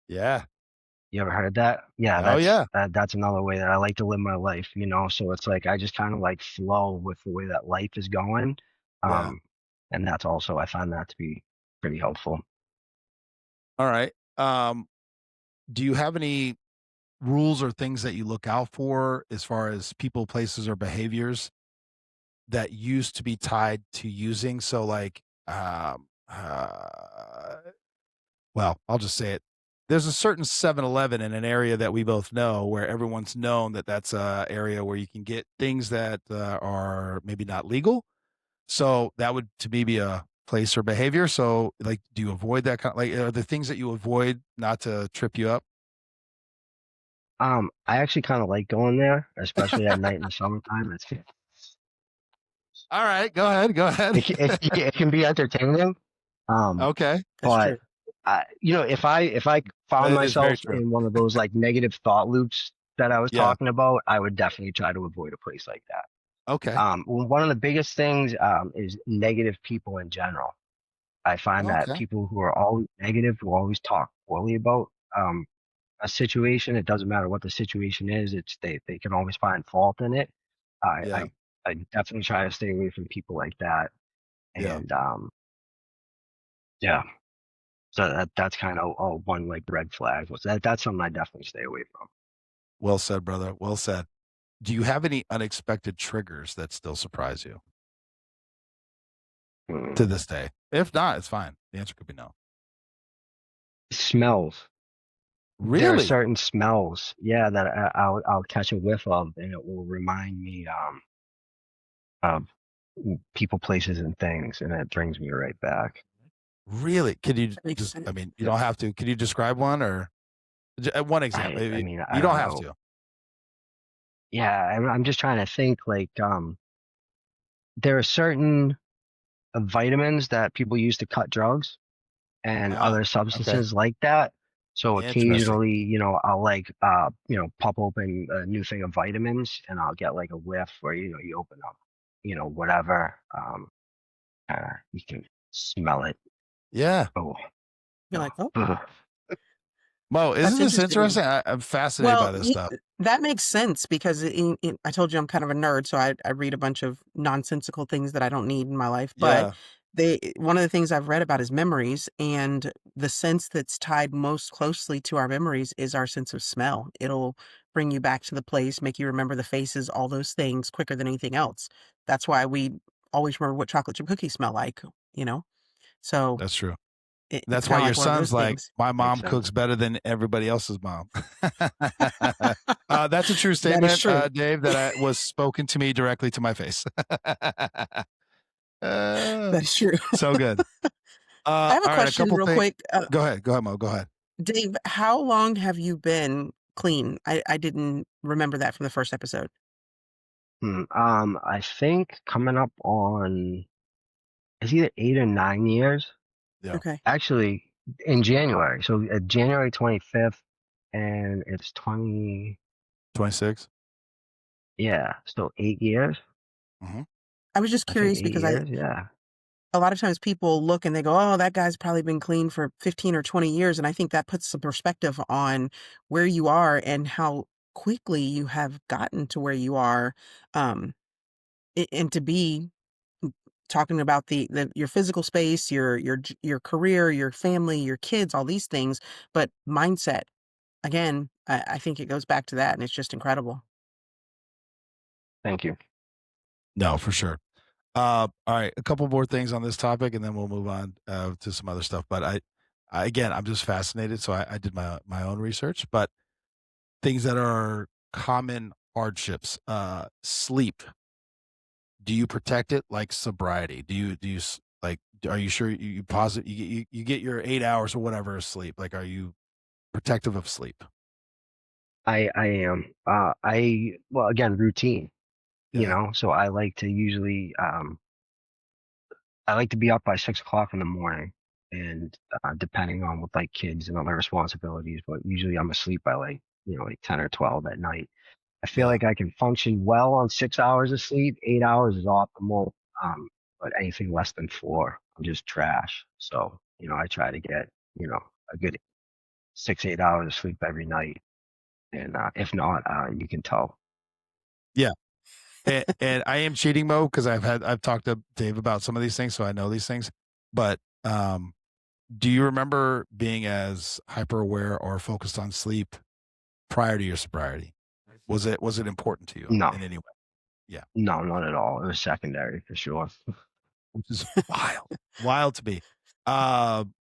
Yeah. You ever heard that? Yeah, Oh yeah. that's another way that I like to live my life, So it's like I just kind of like flow with the way that life is going. Yeah. And that's also I find that to be pretty helpful. All right. Do you have any rules or things that you look out for as far as people, places, or behaviors that used to be tied to using? So like, well, I'll just say it. There's a certain 7-Eleven in an area that we both know where everyone's known that that's a area where you can get things that are maybe not legal. So that would to me be a place or behavior. So like, do you avoid that kind of like, are the things that you avoid not to trip you up? I actually kind of like going there, especially at night in the summertime. All right, go ahead. Go ahead. It can be entertaining. Okay. That's But true. if I found It is very myself true. in one of those like negative thought loops that I was Yeah. talking about, I would definitely try to avoid a place like that. Okay. One of the biggest things is negative people in general. I find that Okay. people who are always negative, who always talk poorly about a situation, it doesn't matter what the situation is, they can always find fault in it. I Yeah. I, I definitely try to stay away from people like that. Yeah. And yeah. So that's kind of one like red flag. Was that's something I definitely stay away from. Well said, brother. Well said. Do you have any unexpected triggers that still surprise you to this day? If not, it's fine. The answer could be no. Smells. There are Really? certain smells, yeah, that I'll catch a whiff of, and it will remind me of people, places, and things, and it brings me right back. Really? Can you That makes just, sense. I mean, you don't have to. Can you describe one or one example? I mean, I You don't don't have know. to. Yeah, I'm just trying to think. Like, there are certain vitamins that people use to cut drugs and Ah, other okay. substances like that. So Interesting. occasionally, I'll like pop open a new thing of vitamins and I'll get like a whiff where you open up, whatever. You can smell it. Yeah. Oh, You're no. like, oh, Ugh. Mo, that's isn't this interesting. interesting? I'm fascinated by Well, this stuff. that makes sense because I told you I'm kind of a nerd, so I read a bunch of nonsensical things that I don't need in my life. But Yeah. one of the things I've read about is memories, and the sense that's tied most closely to our memories is our sense of smell. It'll bring you back to the place, make you remember the faces, all those things quicker than anything else. That's why we always remember what chocolate chip cookies smell like, you know? So That's true. it's That's kind why of your like one of son's those like, things. my Makes mom sense. cooks better than everybody else's mom. That's a true That is statement, true. Dave, that was spoken to me directly to my face. That is true. So good. I have a All right, a question couple real things. quick. Go ahead. Go ahead, Mo. Go ahead. Dave, how long have you been clean? I didn't remember that from the first episode. I think coming up on it's either 8 or 9 years. Yeah. Okay. Actually, in January. So January 25th, and it's 26. yeah. So 8 years. Mm-hmm. I was just I think curious eight because years. Yeah. a lot of times people look and they go, "Oh, that guy's probably been clean for 15 or 20 years." And I think that puts some perspective on where you are and how quickly you have gotten to where you are. Um, and to be talking about the your physical space, your career, your family, your kids, all these things, but mindset, again, I think it goes back to that, and it's just incredible. Thank you. No, for sure. All right, a couple more things on this topic, and then we'll move on to some other stuff. But again, I'm just fascinated, so I did my own research. But things that are common hardships, sleep. Do you protect it like sobriety? Like? Are you sure you pause it? You get your 8 hours or whatever of sleep. Like, are you protective of sleep? I am. Well, again, routine. Yeah, So I like to be up by 6 o'clock in the morning, and depending on with like kids and other responsibilities, but usually I'm asleep by like 10 or 12 at night. I feel yeah, like I can function well on 6 hours of sleep. 8 hours is optimal. But anything less than four, I'm just trash. So, I try to get, a good 6, 8 hours of sleep every night. And if not, you can tell. yeah. And I am cheating mode because I've talked to Dave about some of these things, so I know these things. But do you remember being as hyper aware or focused on sleep prior to your sobriety? Was it important to you No, in any way? Yeah, no, not at all. It was secondary for sure. which is wild, wild to me.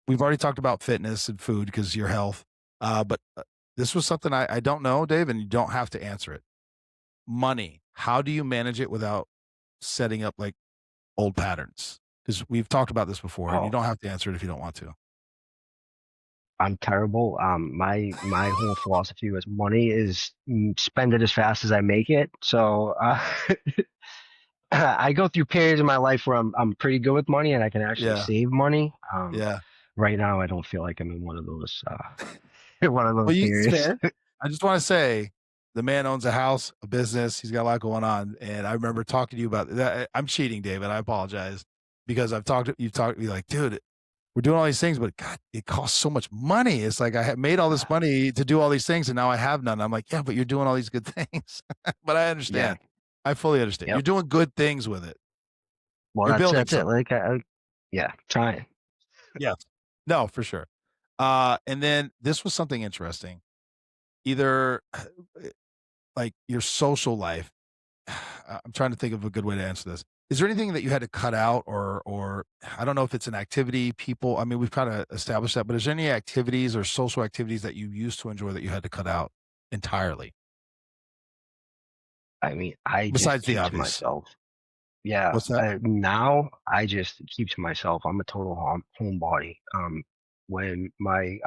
We've already talked about fitness and food because your health. But this was something I don't know, Dave, and you don't have to answer it. Money. How do you manage it without setting up like old patterns? Because we've talked about this before, and you Oh, don't have to answer it if you don't want to. I'm terrible. My whole philosophy was money is spend it as fast as I make it. So I go through periods in my life where I'm pretty good with money and I can actually Yeah, save money. yeah. Right now I don't feel like I'm in one of those one of those Well, It's periods. fair. I just want to say the man owns a house, a business. He's got a lot going on. And I remember talking to you about that. I'm cheating, David. I apologize because you've talked to me like, dude, we're doing all these things, but God, it costs so much money. It's like I have made all this money to do all these things and now I have none. I'm like, yeah, but you're doing all these good things. But I Yeah. understand. I fully understand. You're Yep. doing good things with it. Well, You're building that's it. something. Like yeah, trying. Yes. No, for sure. And then this was something interesting. Either like your social life. I'm trying to think of a good way to answer this. Is there anything that you had to cut out or I don't know if it's an activity, people, I mean, we've kind of established that, but is there any activities or social activities that you used to enjoy that you had to cut out entirely I mean, I just besides the keep to obvious? myself. Yeah. What's that? Now I just keep to myself. I'm a total homebody. When my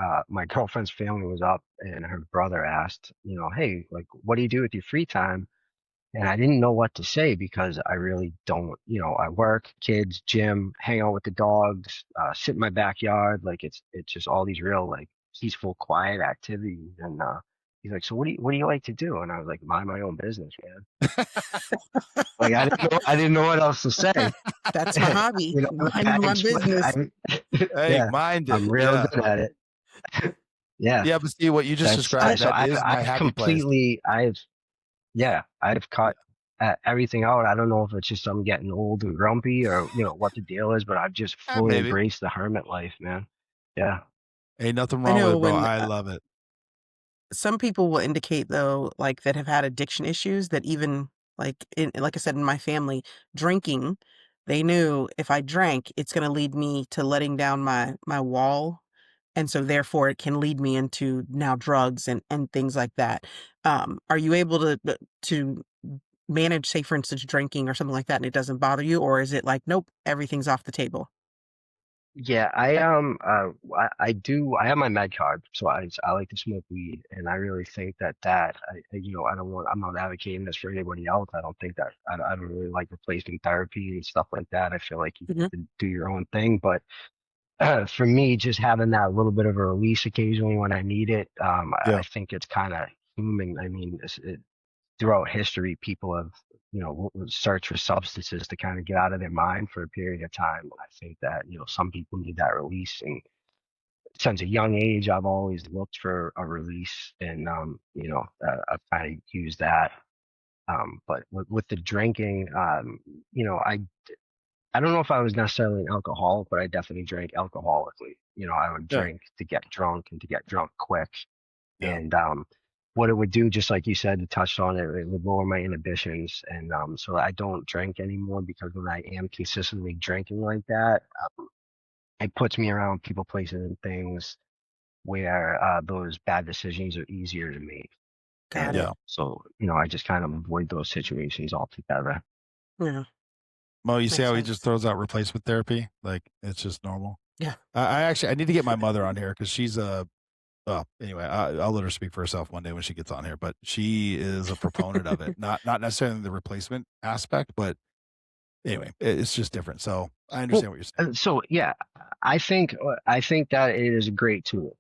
girlfriend's family was up and her brother asked, hey, like, what do you do with your free time? And I didn't know what to say because I really don't, I work, kids, gym, hang out with the dogs, sit in my backyard. Like it's just all these real like peaceful, quiet activities. And he's like, so what do you like to do? And I was like, mind my own business, man. Like I didn't know what else to say. That's my hobby. Like Minding my business. Hey, yeah, mind I'm it. real Yeah. good at it. Yeah, Yeah. But see what you just that's I described, so that is my I've happy place. completely I've Yeah. cut everything out. I don't know if it's just I'm getting old and grumpy or what the deal is, but I've just fully Maybe. embraced the hermit life, man. Yeah. Ain't nothing I wrong with know it, bro. when I love it. some people will indicate though, like that have had addiction issues that even like I said, in my family, drinking, they knew if I drank, it's going to lead me to letting down my wall. And so therefore it can lead me into now drugs and things like that. Are you able to manage, say for instance, drinking or something like that and it doesn't bother you? Or is it like, nope, everything's off the table? Yeah, I have my med card, so I like to smoke weed, and I really think I don't want, I'm not advocating this for anybody else. I don't think that, I don't really like replacement therapy and stuff like that. I feel like you Mhm. can do your own thing, but for me, just having that little bit of a release occasionally when I need it, I Yeah. think it's kind of human. I mean, throughout history, people have, searched for substances to kind of get out of their mind for a period of time. I think that, some people need that release. And since a young age, I've always looked for a release, and, I've kind of used that. But with the drinking, I don't know if I was necessarily an alcoholic, but I definitely drank alcoholically. I would Yeah. drink to get drunk and to get drunk quick. Yeah. And what it would do, just like you said, you touched on it, it would lower my inhibitions. And so I don't drink anymore, because when I am consistently drinking like that, it puts me around people, places, and things where those bad decisions are easier to make. Got And it. Yeah. so, I just kind of avoid those situations altogether. Yeah, Mo, you see makes how he just sense. throws out replacement therapy? Like it's just normal. Yeah. I actually I need to get my mother on here because she's a anyway, I'll let her speak for herself one day when she gets on here. But she is a proponent of it, not necessarily the replacement aspect, but anyway, it's just different. So I Well, understand what you're saying. so yeah, I think that it is a great tool,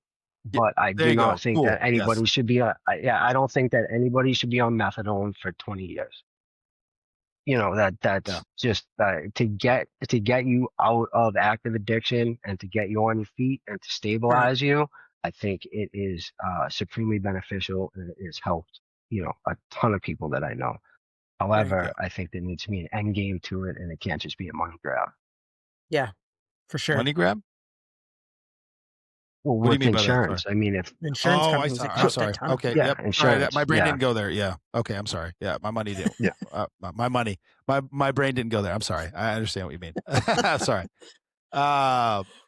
Yeah, but I there do you go. not think Cool. that Yes. anybody should be I don't think that anybody should be on methadone for 20 years. Yeah. That's just to get you out of active addiction and to get you on your feet and to Right. stabilize you. I think it is supremely beneficial, and it has helped, a ton of people that I know. There you go. However, I think there needs to be an end game to it, and it can't just be a money grab. Yeah, for sure. Money grab? Well, What do you with mean by that? Sorry. insurance, I mean, if Insurance Oh, companies I'm accept a sorry. ton of Okay. people. yeah, Yep. Sorry. insurance, My brain yeah, didn't go there. Yeah. Okay. I'm sorry. Yeah. My money didn't. yeah. My money. My brain didn't go there. I'm sorry. I understand what you mean. Sorry.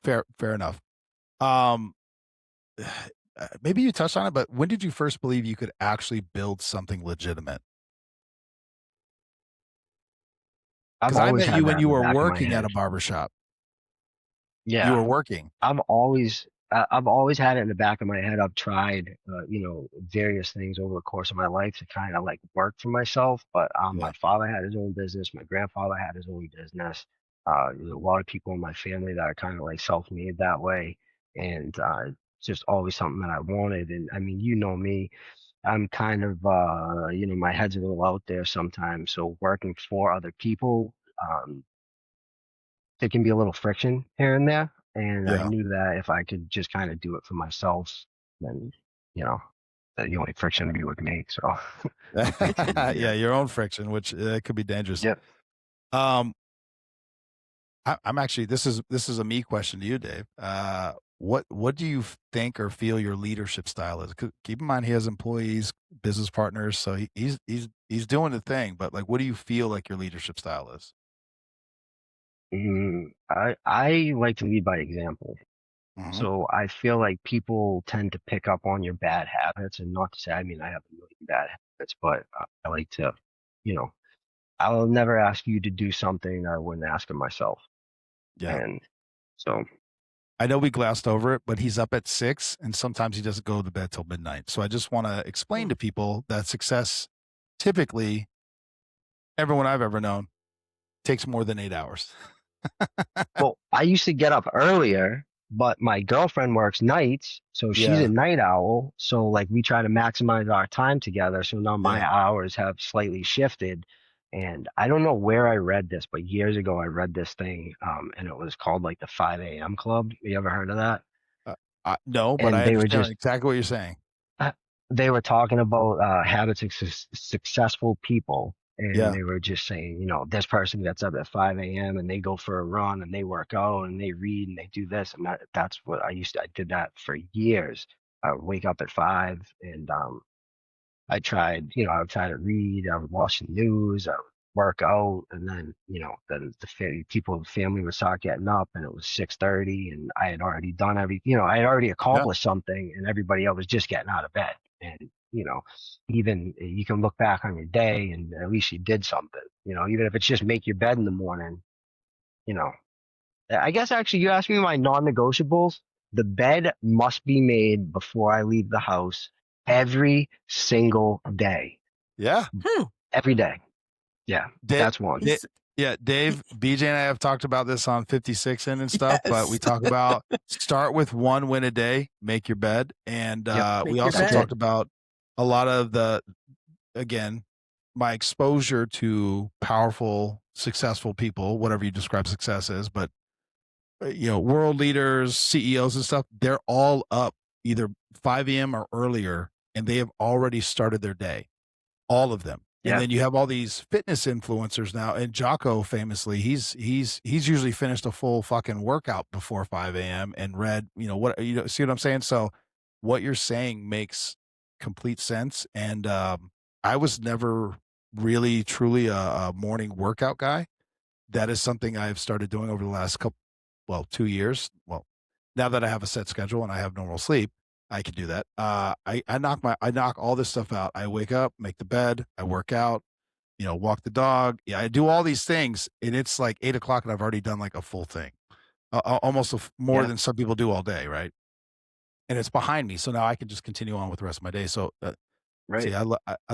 Fair enough. Um, maybe you touched on it, but when did you first believe you could actually build something legitimate? I've Because I always met had you when that in you the were back of my working at head. a barbershop. You Yeah, were working. I've always had it in the back of my head. I've tried, various things over the course of my life to kind of like work for myself. But Yeah. my father had his own business. My grandfather had his own business. A lot of people in my family that are kind of like self-made that way, and just always something that I wanted. And I mean, me, I'm kind of, my head's a little out there sometimes. So working for other people, um, there can be a little friction here and there. And I Yeah. knew that if I could just kind of do it for myself, then, you know, the only friction would be with me. So makes it Yeah. easier. Your own friction, which could be dangerous. Yep. Um, I'm actually this is a me question to you, Dave. What do you think or feel your leadership style is? 'Cause keep in mind he has employees, business partners, so he's doing the thing. But like, what do you feel like your leadership style is? I like to lead by example. Hmm. So I feel like people tend to pick up on your bad habits, and not to say, I mean, I have a million bad habits, but I like to, you know, I'll never ask you to do something I wouldn't ask of myself. Yeah, And so, I know we glassed over it, but he's up at 6, and sometimes he doesn't go to bed till midnight. So I just want to explain Mm. to people that success, typically, everyone I've ever known, takes more than 8 hours. well, I used to get up earlier, but my girlfriend works nights, so she's a Yeah, night owl. So like we try to maximize our time together. So now my yeah. hours have slightly shifted. And I don't know where I read this, but years ago I read this thing, and it was called like the 5 a.m. Club. You ever heard of that? Uh, no, but And I they were understand just exactly what you're saying. uh, they were talking about habits of successful people, and Yeah, they were just saying, this person gets up at 5 a.m. and they go for a run and they work out and they read and they do this, and that's what I did that for years. I would wake up at 5, and I would try to read, I would watch the news, I would work out, and then, then the family would start getting up, and it was 6:30, and I had already done I had already yeah, accomplished something, and everybody else was just getting out of bed. And, even you can look back on your day and at least you did something, even if it's just make your bed in the morning, you know, I guess actually you asked me my non-negotiables. The bed must be made before I leave the house every single day. Yeah. Every day. Yeah, Dave, that's one. yeah, Dave, BJ and I have talked about this on 56 and stuff, but we Yes. talk about start with 1 win a day, make your bed. And Yep. we Make your also That's bed. talked it. about a lot of again, my exposure to powerful, successful people, whatever you describe success as, but world leaders, CEOs and stuff, they're all up either 5 a.m. or earlier, and they have already started their day. All of them. And Yeah. then you have all these fitness influencers now. And Jocko famously, he's usually finished a full fucking workout before 5 a.m. and read, see what I'm saying? So what you're saying makes complete sense. And I was never really truly a morning workout guy. That is something I've started doing over the last 2 years. Well, now that I have a set schedule and I have normal sleep, I can do that. I knock all this stuff out. I wake up, make the bed, I work out, walk the dog. Yeah, I do all these things, and it's like 8 o'clock, and I've already done like a full thing, almost more Yeah. than some people do all day, right? And it's behind me, so now I can just continue on with the rest of my day. So, Right. see, I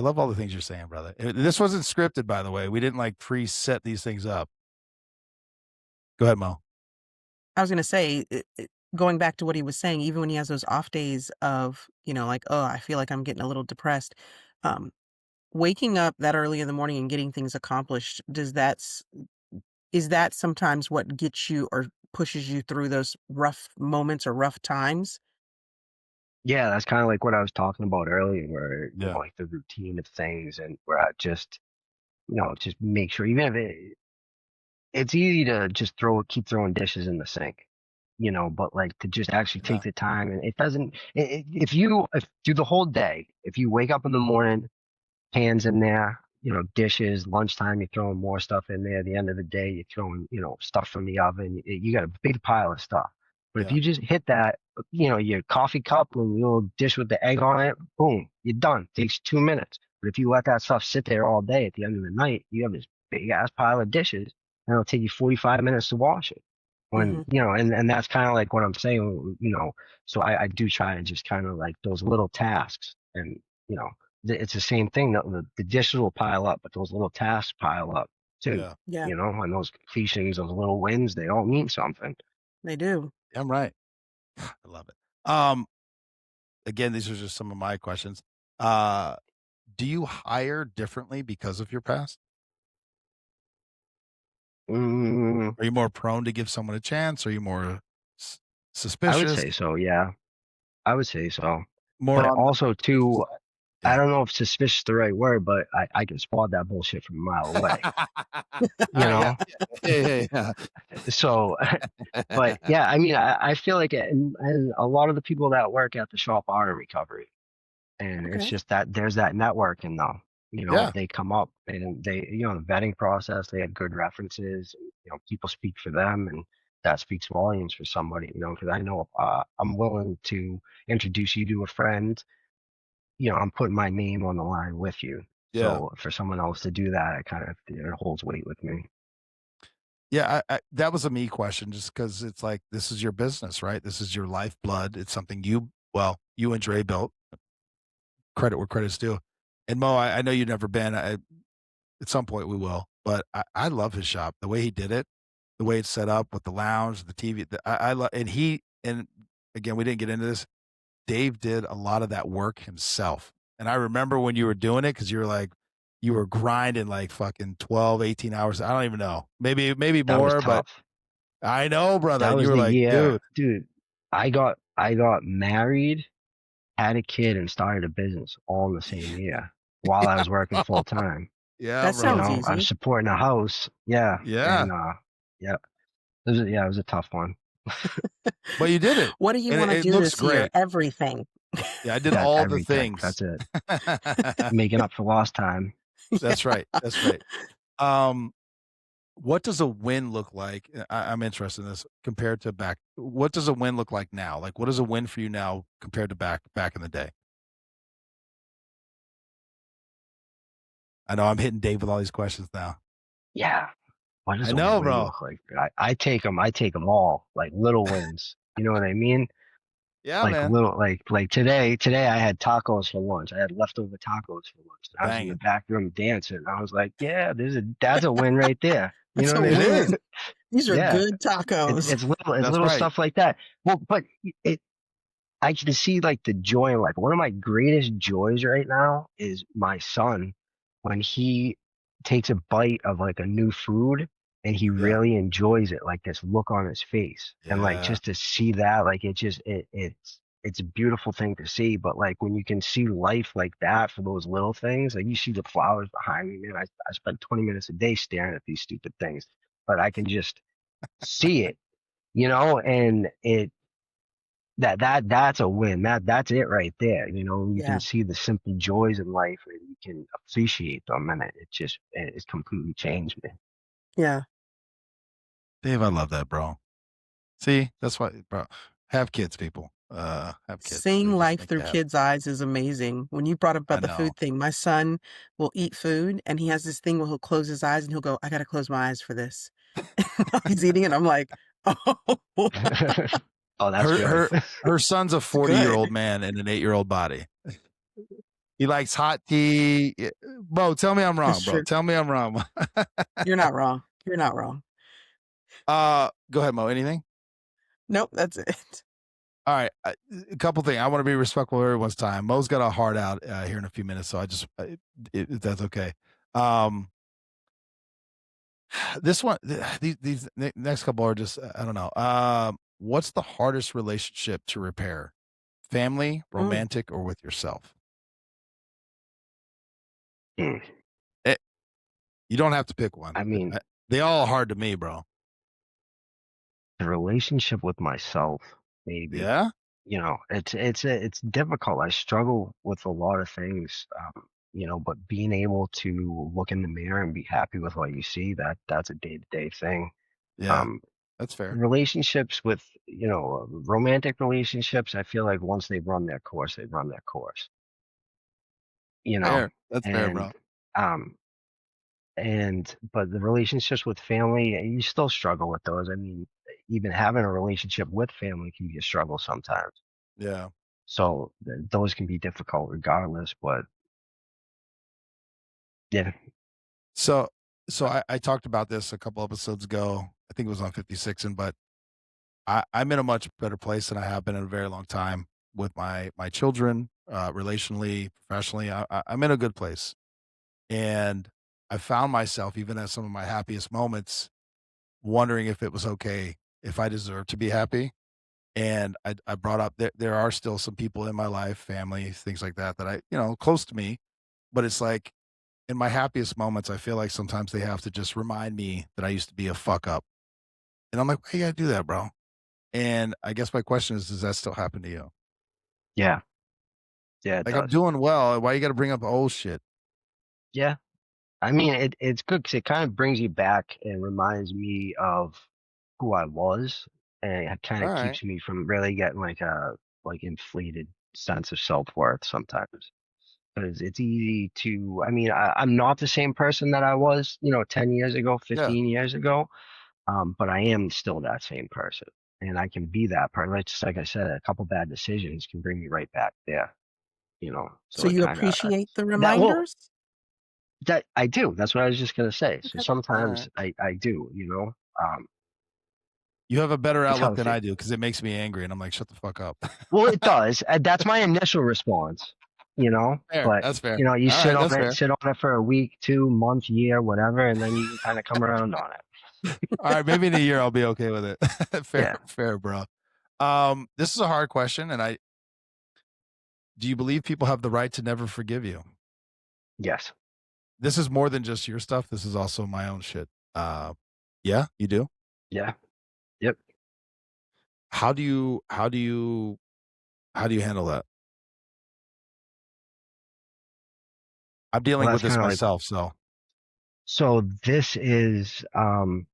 love all the things you're saying, brother. This wasn't scripted, by the way. We didn't like preset these things up. Go ahead, Mo. I was going to say, going back to what he was saying, even when he has those off days of, like, oh, I feel like I'm getting a little depressed. Um, Waking up that early in the morning and getting things accomplished, is that sometimes what gets you or pushes you through those rough moments or rough times? Yeah, that's kind of like what I was talking about earlier, where, Yeah. like the routine of things and where I just, just make sure, even if it's easy to just keep throwing dishes in the sink, but like to just actually Yeah. take the time. And it doesn't, if you do the whole day, if you wake up in the morning, hands in there, dishes, lunchtime, you're throwing more stuff in there. At the end of the day, you're throwing, stuff from the oven. You got a big pile of stuff. But if Yeah. you just hit that, your coffee cup and your little dish with the egg on it, boom, you're done. Takes 2 minutes. But if you let that stuff sit there all day, at the end of the night, you have this big ass pile of dishes, and it'll take you 45 minutes to wash it. When, Hmm. and that's kind of like what I'm saying, so I do try to just kind of like those little tasks and, it's the same thing. The dishes will pile up, but those little tasks pile up too. Yeah. Yeah, And those completions, those little wins, they all mean something. they do. I'm right. I love it. Again, these are just some of my questions. Do you hire differently because of your past? Mm, Are you more prone to give someone a chance? Are you more I would suspicious? say so. Yeah, I would say so. More But on also too, I yeah. don't know if suspicious is the right word, but I can spot that bullshit from a mile away. Yeah. Yeah. So, but yeah, I mean, I feel like, and a lot of the people that work at the shop are in recovery. And it's Okay. just that there's that networking though. Yeah. They come up and they, the vetting process, they have good references. People speak for them, and that speaks volumes for somebody. Because I know I'm willing to introduce you to a friend. I'm putting my name on the line with you. Yeah. So for someone else to do that, it holds weight with me. Yeah. That was a me question just because it's like, this is your business, right? This is your lifeblood. It's something you and Dre built. Credit where credit's due. And Mo, I know you've never been. At some point we will, but I love his shop. The way he did it, the way it's set up with the lounge, the TV. I love, and again, we didn't get into this. Dave did a lot of that work himself. And I remember when you were doing it, because you were grinding like fucking 12, 18 hours. I don't even know. Maybe That was more, but tough. I know, brother. That And you was were the like, year, dude. dude. I got married, had a kid, and started a business all in the same year while I was working full time. Yeah, That sounds brother. I was easy. supporting a house. Yeah. Yeah. And yeah, it was a tough one. But you did it. What do you And want to it do looks this year? great. Everything. Yeah, I did That's all the everything. things. That's it. Making up for lost time. That's right. That's right. What does a win look like? I'm interested in this compared to back. What does a win look like now? Like, what is a win for you now compared to back in the day? I know I'm hitting Dave with all these questions now. Yeah. what does I a know, win bro. look like? I take them all, like little wins. You know what I mean? Yeah, Like man. little, like today I had tacos for lunch. I had leftover tacos for lunch. I was in the Banging. back room dancing. I was like, yeah, that's a win right there. You That's know a what I It mean? is. win. These are Yeah. good tacos. It's That's little right. stuff like that. Well, but I can see like the joy in life. One of my greatest joys right now is my son when he takes a bite of like a new food and he Yeah. really enjoys it, like this look on his face. And like Yeah. just to see that, like it's a beautiful thing to see. But like when you can see life like that for those little things, like you see the flowers behind me, man. I spend 20 minutes a day staring at these stupid things, but I can just see it, and that's a win. That's it right there. You can Yeah. see the simple joys in life and you can appreciate them, and it's completely changed me. Yeah. Dave, I love that, bro. See, that's why, bro. Have kids, people. Have kids. They Seeing just life make through you happy. kids' eyes is amazing. When you brought up I about the know. food thing, my son will eat food and he has this thing where he'll close his eyes and he'll go, I gotta close my eyes for this. While he's eating it, I'm like, oh, Oh, that's Her good. her her son's a it's good. 40-year-old man in an 8-year-old body. He likes hot tea. Bro, tell me I'm wrong, It's bro. true. Tell me I'm wrong. You're not wrong. You're not wrong. Go ahead, Mo. Anything? Nope, that's it. All right. A couple things. I want to be respectful of everyone's time. Mo's got a heart out here in a few minutes, so I just, if that's okay. This one, these next couple are just, I don't know. What's the hardest relationship to repair? Family, Mm. romantic, or with yourself? Mm. You don't have to pick one. I mean, They all are hard to me, bro. the relationship with myself, maybe. Yeah. It's difficult. I struggle with a lot of things, but being able to look in the mirror and be happy with what you see, that's a day-to-day thing. Yeah. Um, That's fair. Relationships with, romantic relationships, I feel like once they run their course, they run their course, Fair. That's fair, and bro. um but the relationships with family, you still struggle with those. I mean, even having a relationship with family can be a struggle sometimes. Yeah. So those can be difficult regardless, but yeah. So I talked about this a couple episodes ago. I think it was on 56, but I'm in a much better place than I have been in a very long time with my children, relationally, professionally. I'm in a good place, and I found myself even at some of my happiest moments wondering if it was okay, if I deserve to be happy. And I brought up there are still some people in my life, family, things like that that close to me, but it's like in my happiest moments, I feel like sometimes they have to just remind me that I used to be a fuck up. And I'm like, why you gotta do that, bro? And I guess my question is, does that still happen to you? Yeah. Yeah, it Like I'm does. doing well. Why you gotta bring up old shit? Yeah. I mean, it's good because it kind of brings you back and reminds me of who I was, and it kind All of right. keeps me from really getting like a inflated sense of self-worth sometimes. Because it's easy to, I mean, I'm not the same person that I was, 10 years ago, Yeah. 15 years ago, but I am still that same person. And I can be that person. Just like I said, a couple bad decisions can bring me right back there, So so it you kind of, appreciate the that will, reminders? that I do. That's what I was just going to say. So Okay. All sometimes right. I do, You have a better it's outlook than healthy. I do because it makes me angry, and I'm like, shut the fuck up. Well, it does. That's my initial response, Fair. but That's fair. you All sit right. on That's it, fair. sit on it for a week, 2 month, year, whatever, and then you can kind of come around on it. All right. Maybe in a year I'll be okay with it. Fair. Yeah. Fair, bro. This is a hard question, and do you believe people have the right to never forgive you? Yes. This is more than just your stuff. This is also my own shit. Yeah, you do. Yeah. Yep. How do you handle that? I'm Well, dealing with that's this kind of like, myself, so so this is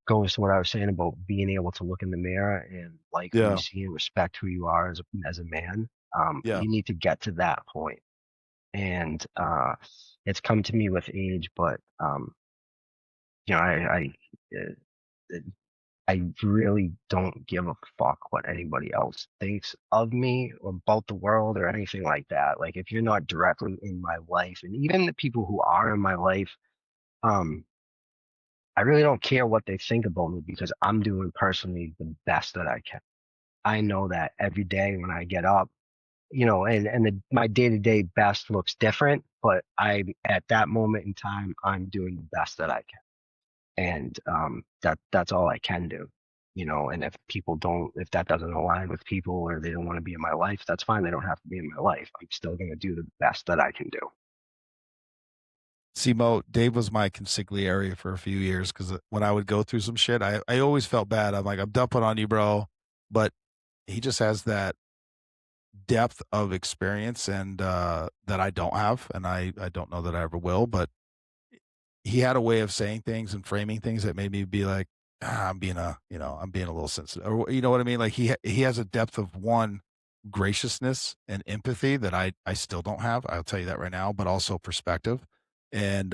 goes to what I was saying about being able to look in the mirror and like who you yeah, see and respect who you are as a man. yeah, You need to get to that point. And it's come to me with age, but I I really don't give a fuck what anybody else thinks of me or about the world or anything like that. Like if you're not directly in my life, and even the people who are in my life, um, I really don't care what they think about me because I'm doing personally the best that I can. I know that every day when I get up, my day to day best looks different, but at that moment in time, I'm doing the best that I can, and that's all I can do. And if that doesn't align with people or they don't want to be in my life, that's fine. They don't have to be in my life. I'm still going to do the best that I can do. See, Mo, Dave was my consigliere for a few years because when I would go through some shit, I always felt bad. I'm like, I'm dumping on you, bro. But he just has that depth of experience and that I don't have, and I don't know that I ever will. But he had a way of saying things and framing things that made me be like, I'm being a little sensitive, or you know what I mean? Like he has a depth of graciousness and empathy that I still don't have. I'll tell you that right now, but also perspective. And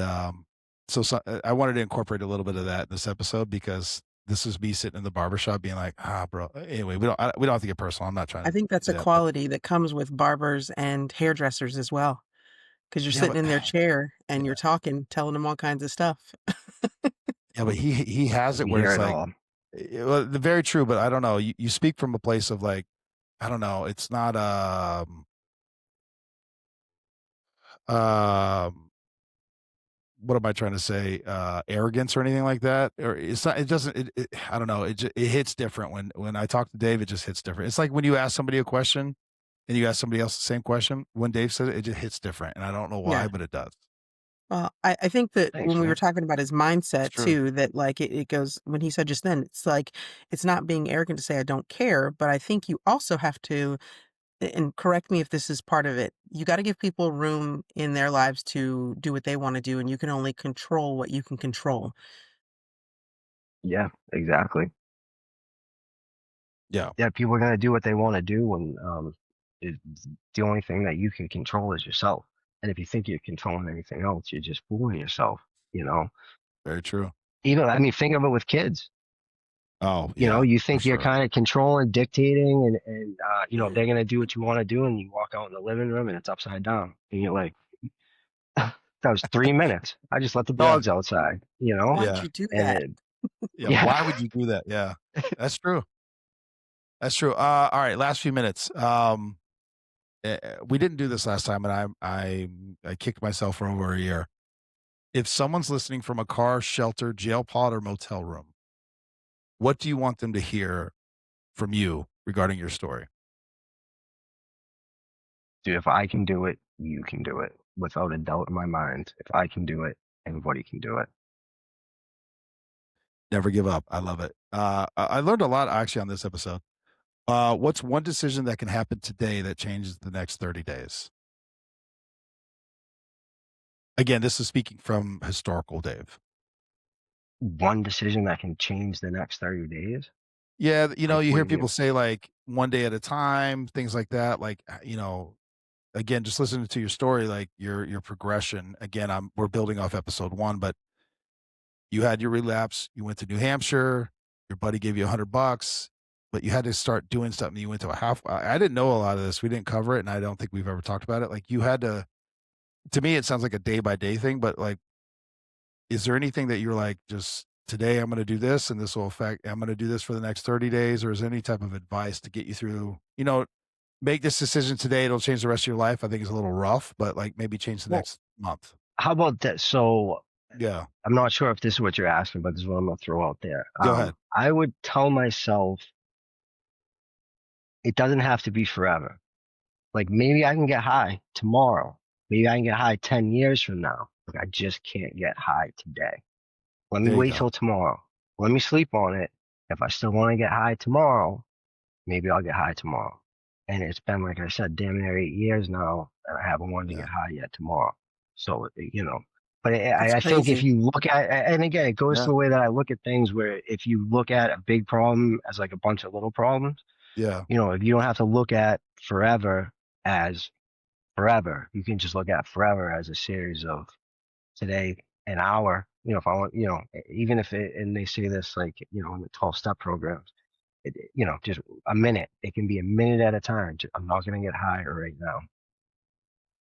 so I wanted to incorporate a little bit of that in this episode because this is me sitting in the barbershop being like, bro. Anyway, we don't have to get personal. I'm not trying I to think that's do a that, but quality that comes with barbers and hairdressers as well, because you're yeah, sitting but in their chair and yeah, you're talking, telling them all kinds of stuff. yeah, but he has it We where hear it's it like, all. well, the very true, but I don't know. You speak from a place of like, I don't know. It's not um what am I trying to say? Arrogance or anything like that? Or it's not. It doesn't. I don't know. It hits different when I talk to Dave. It just hits different. It's like when you ask somebody a question and you ask somebody else the same question. When Dave said it, it just hits different, and I don't know why, Yeah. but it does. Well, I think that Thanks, when we were man. talking about his It's mindset true. too, that like it goes when he said just then, it's like it's not being arrogant to say I don't care, but I think you also have to, and correct me if this is part of it, you got to give people room in their lives to do what they want to do, and you can only control what you can control. Yeah, exactly. Yeah, Yeah, people are going to do what they want to do, and the only thing that you can control is yourself. And if you think you're controlling anything else, you're just fooling yourself. You know, very true. I mean, think of it with kids. Oh yeah, You for think you're sure. kind of controlling, dictating, and they're going to do what you want to do, and you walk out in the living room and it's upside down, and you're like, that was 3 minutes. I just let the Yeah, dogs outside. Why'd yeah, you do And that? yeah. yeah, Why would you do that? Yeah, that's true. That's true. All right, last few minutes. We didn't do this last time, and I kicked myself for over a year. If someone's listening from a car, shelter, jail pod, or motel room, what do you want them to hear from you regarding your story? dude, if I can do it, you can do it without a doubt in my mind. If I can do it, everybody can do it. Never give up. I love it. I learned a lot actually on this episode. What's one decision that can happen today that changes the next 30 days? Again, this is speaking from historical Dave. One decision that can change the next 30 days. Yeah, Like, you what hear do you people mean? say like one day at a time, things like that. Like, again, just listening to your story, like your progression. Again, we're building off episode 1, but you had your relapse, you went to New Hampshire, your buddy gave you $100, but you had to start doing something. You went to a half. I didn't know a lot of this. We didn't cover it, and I don't think we've ever talked about it. Like you had to me, it sounds like a day by day thing, but like, is there anything that you're like, just today I'm going to do this and this will affect, I'm going to do this for the next 30 days, or is there any type of advice to get you through, make this decision today, it'll change the rest of your life? I think it's a little rough, but like maybe change the Well, next month. how about that? So Yeah. I'm not sure if this is what you're asking, but this is what I'm going to throw out there. Go ahead. I would tell myself it doesn't have to be forever. Like maybe I can get high tomorrow. Maybe I can get high 10 years from now. Like I just can't get high today. Let me There you wait go. till tomorrow. Let me sleep on it. If I still want to get high tomorrow, maybe I'll get high tomorrow. And it's been, like I said, damn near 8 years now, and I haven't wanted to Yeah. get high yet tomorrow. So, but That's I think if crazy. you look at, and again, it goes Yeah. to the way that I look at things where if you look at a big problem as like a bunch of little problems, Yeah. if you don't have to look at forever as forever, you can just look at forever as a series of today an hour, if I want, even if it, and they say this like, in the 12-step programs, just a minute. It can be a minute at a time. I'm not going to get higher right now.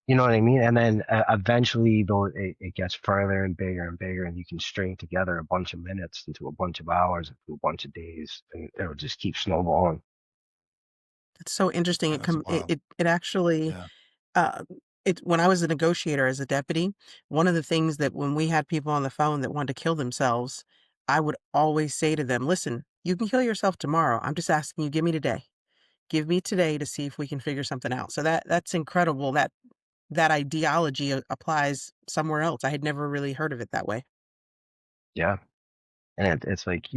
You know what I mean? And then eventually, though, it gets further and bigger, and you can string together a bunch of minutes into a bunch of hours, into a bunch of days, and it'll just keep snowballing. It's so interesting. Man, It that's com wild. it actually, Yeah. uh, when I was a negotiator as a deputy, one of the things that when we had people on the phone that wanted to kill themselves, I would always say to them, "Listen, you can kill yourself tomorrow. I'm just asking you, give me today. Give me today to see if we can figure something out." So that's incredible that that ideology applies somewhere else. I had never really heard of it that way. Yeah. And it's like,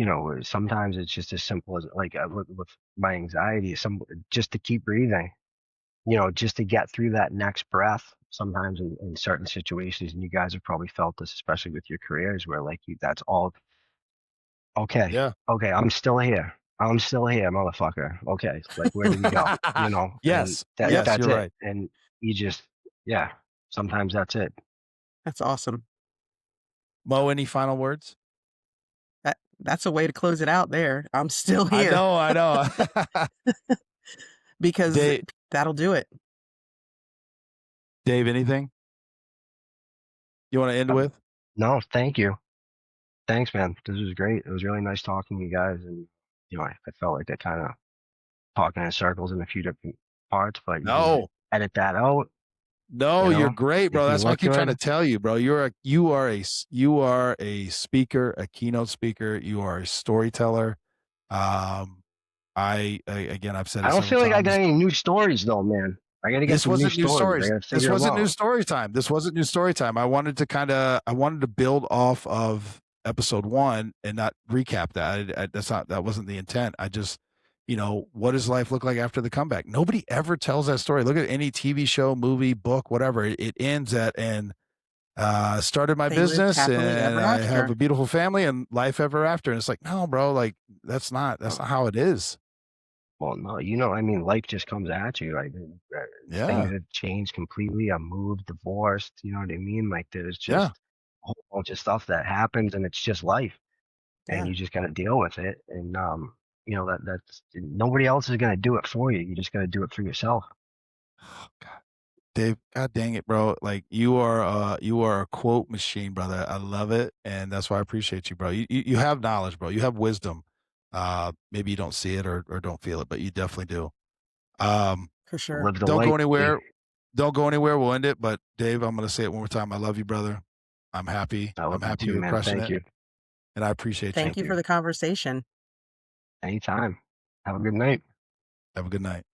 sometimes it's just as simple as like with my anxiety, just to keep breathing, just to get through that next breath. Sometimes in certain situations, and you guys have probably felt this, especially with your careers, where like that's all. Okay, Yeah. okay, I'm still here. I'm still here, motherfucker. Okay, like where do we go? And Yes. Yes, that's you're it. right. And you just, yeah, sometimes that's it. That's awesome. Mo, any final words? That's a way to close it out there. I'm still I here know, I know. because Dave, that'll do it. Dave, anything you want to end Um, with? no, thank you. Thanks, man. This was great. It was really nice talking to you guys, and I felt like I kind of talking in circles in a few different parts, but you can No. edit that out. No, you're great, bro. If you That's why I look keep trying to good, tell you, bro. You are a speaker, a keynote speaker. You are a storyteller. Again, I've said I it don't several feel like I got times. any new stories though, man. I got to get This some new wasn't new stories. I stories. got to This figure them wasn't new out. story time. This wasn't new story time. I wanted to build off of episode 1 and not recap that. That wasn't the intent. I just, what does life look like after the comeback? Nobody ever tells that story. Look at any TV show, movie, book, whatever. It ends at, and started my They lived business happily and ever I have after. a beautiful family and life ever after. And it's like, no, bro, like that's Oh, not how it is. well, no, I mean, life just comes at you. Like things Yeah. have changed completely. I moved, divorced. You know what I mean? Like there's Yeah. just a whole bunch of stuff that happens, and it's just life, and Yeah. you just got to deal with it. And that's nobody else is gonna do it for you. You just got to do it for yourself. Oh, God. Dave, God dang it, bro. Like you are a quote machine, brother. I love it. And that's why I appreciate you, bro. You have knowledge, bro. You have wisdom. Maybe you don't see it or don't feel it, but you definitely do. For sure. Live the Don't go life. anywhere. Don't go anywhere. We'll end it. But Dave, I'm going to say it one more time. I love you, brother. I'm happy. I I'm love you happy too, you're man. crushing Thank it. you. And I appreciate you. Thank Thank you for you. the conversation. Anytime. Have a good night. Have a good night.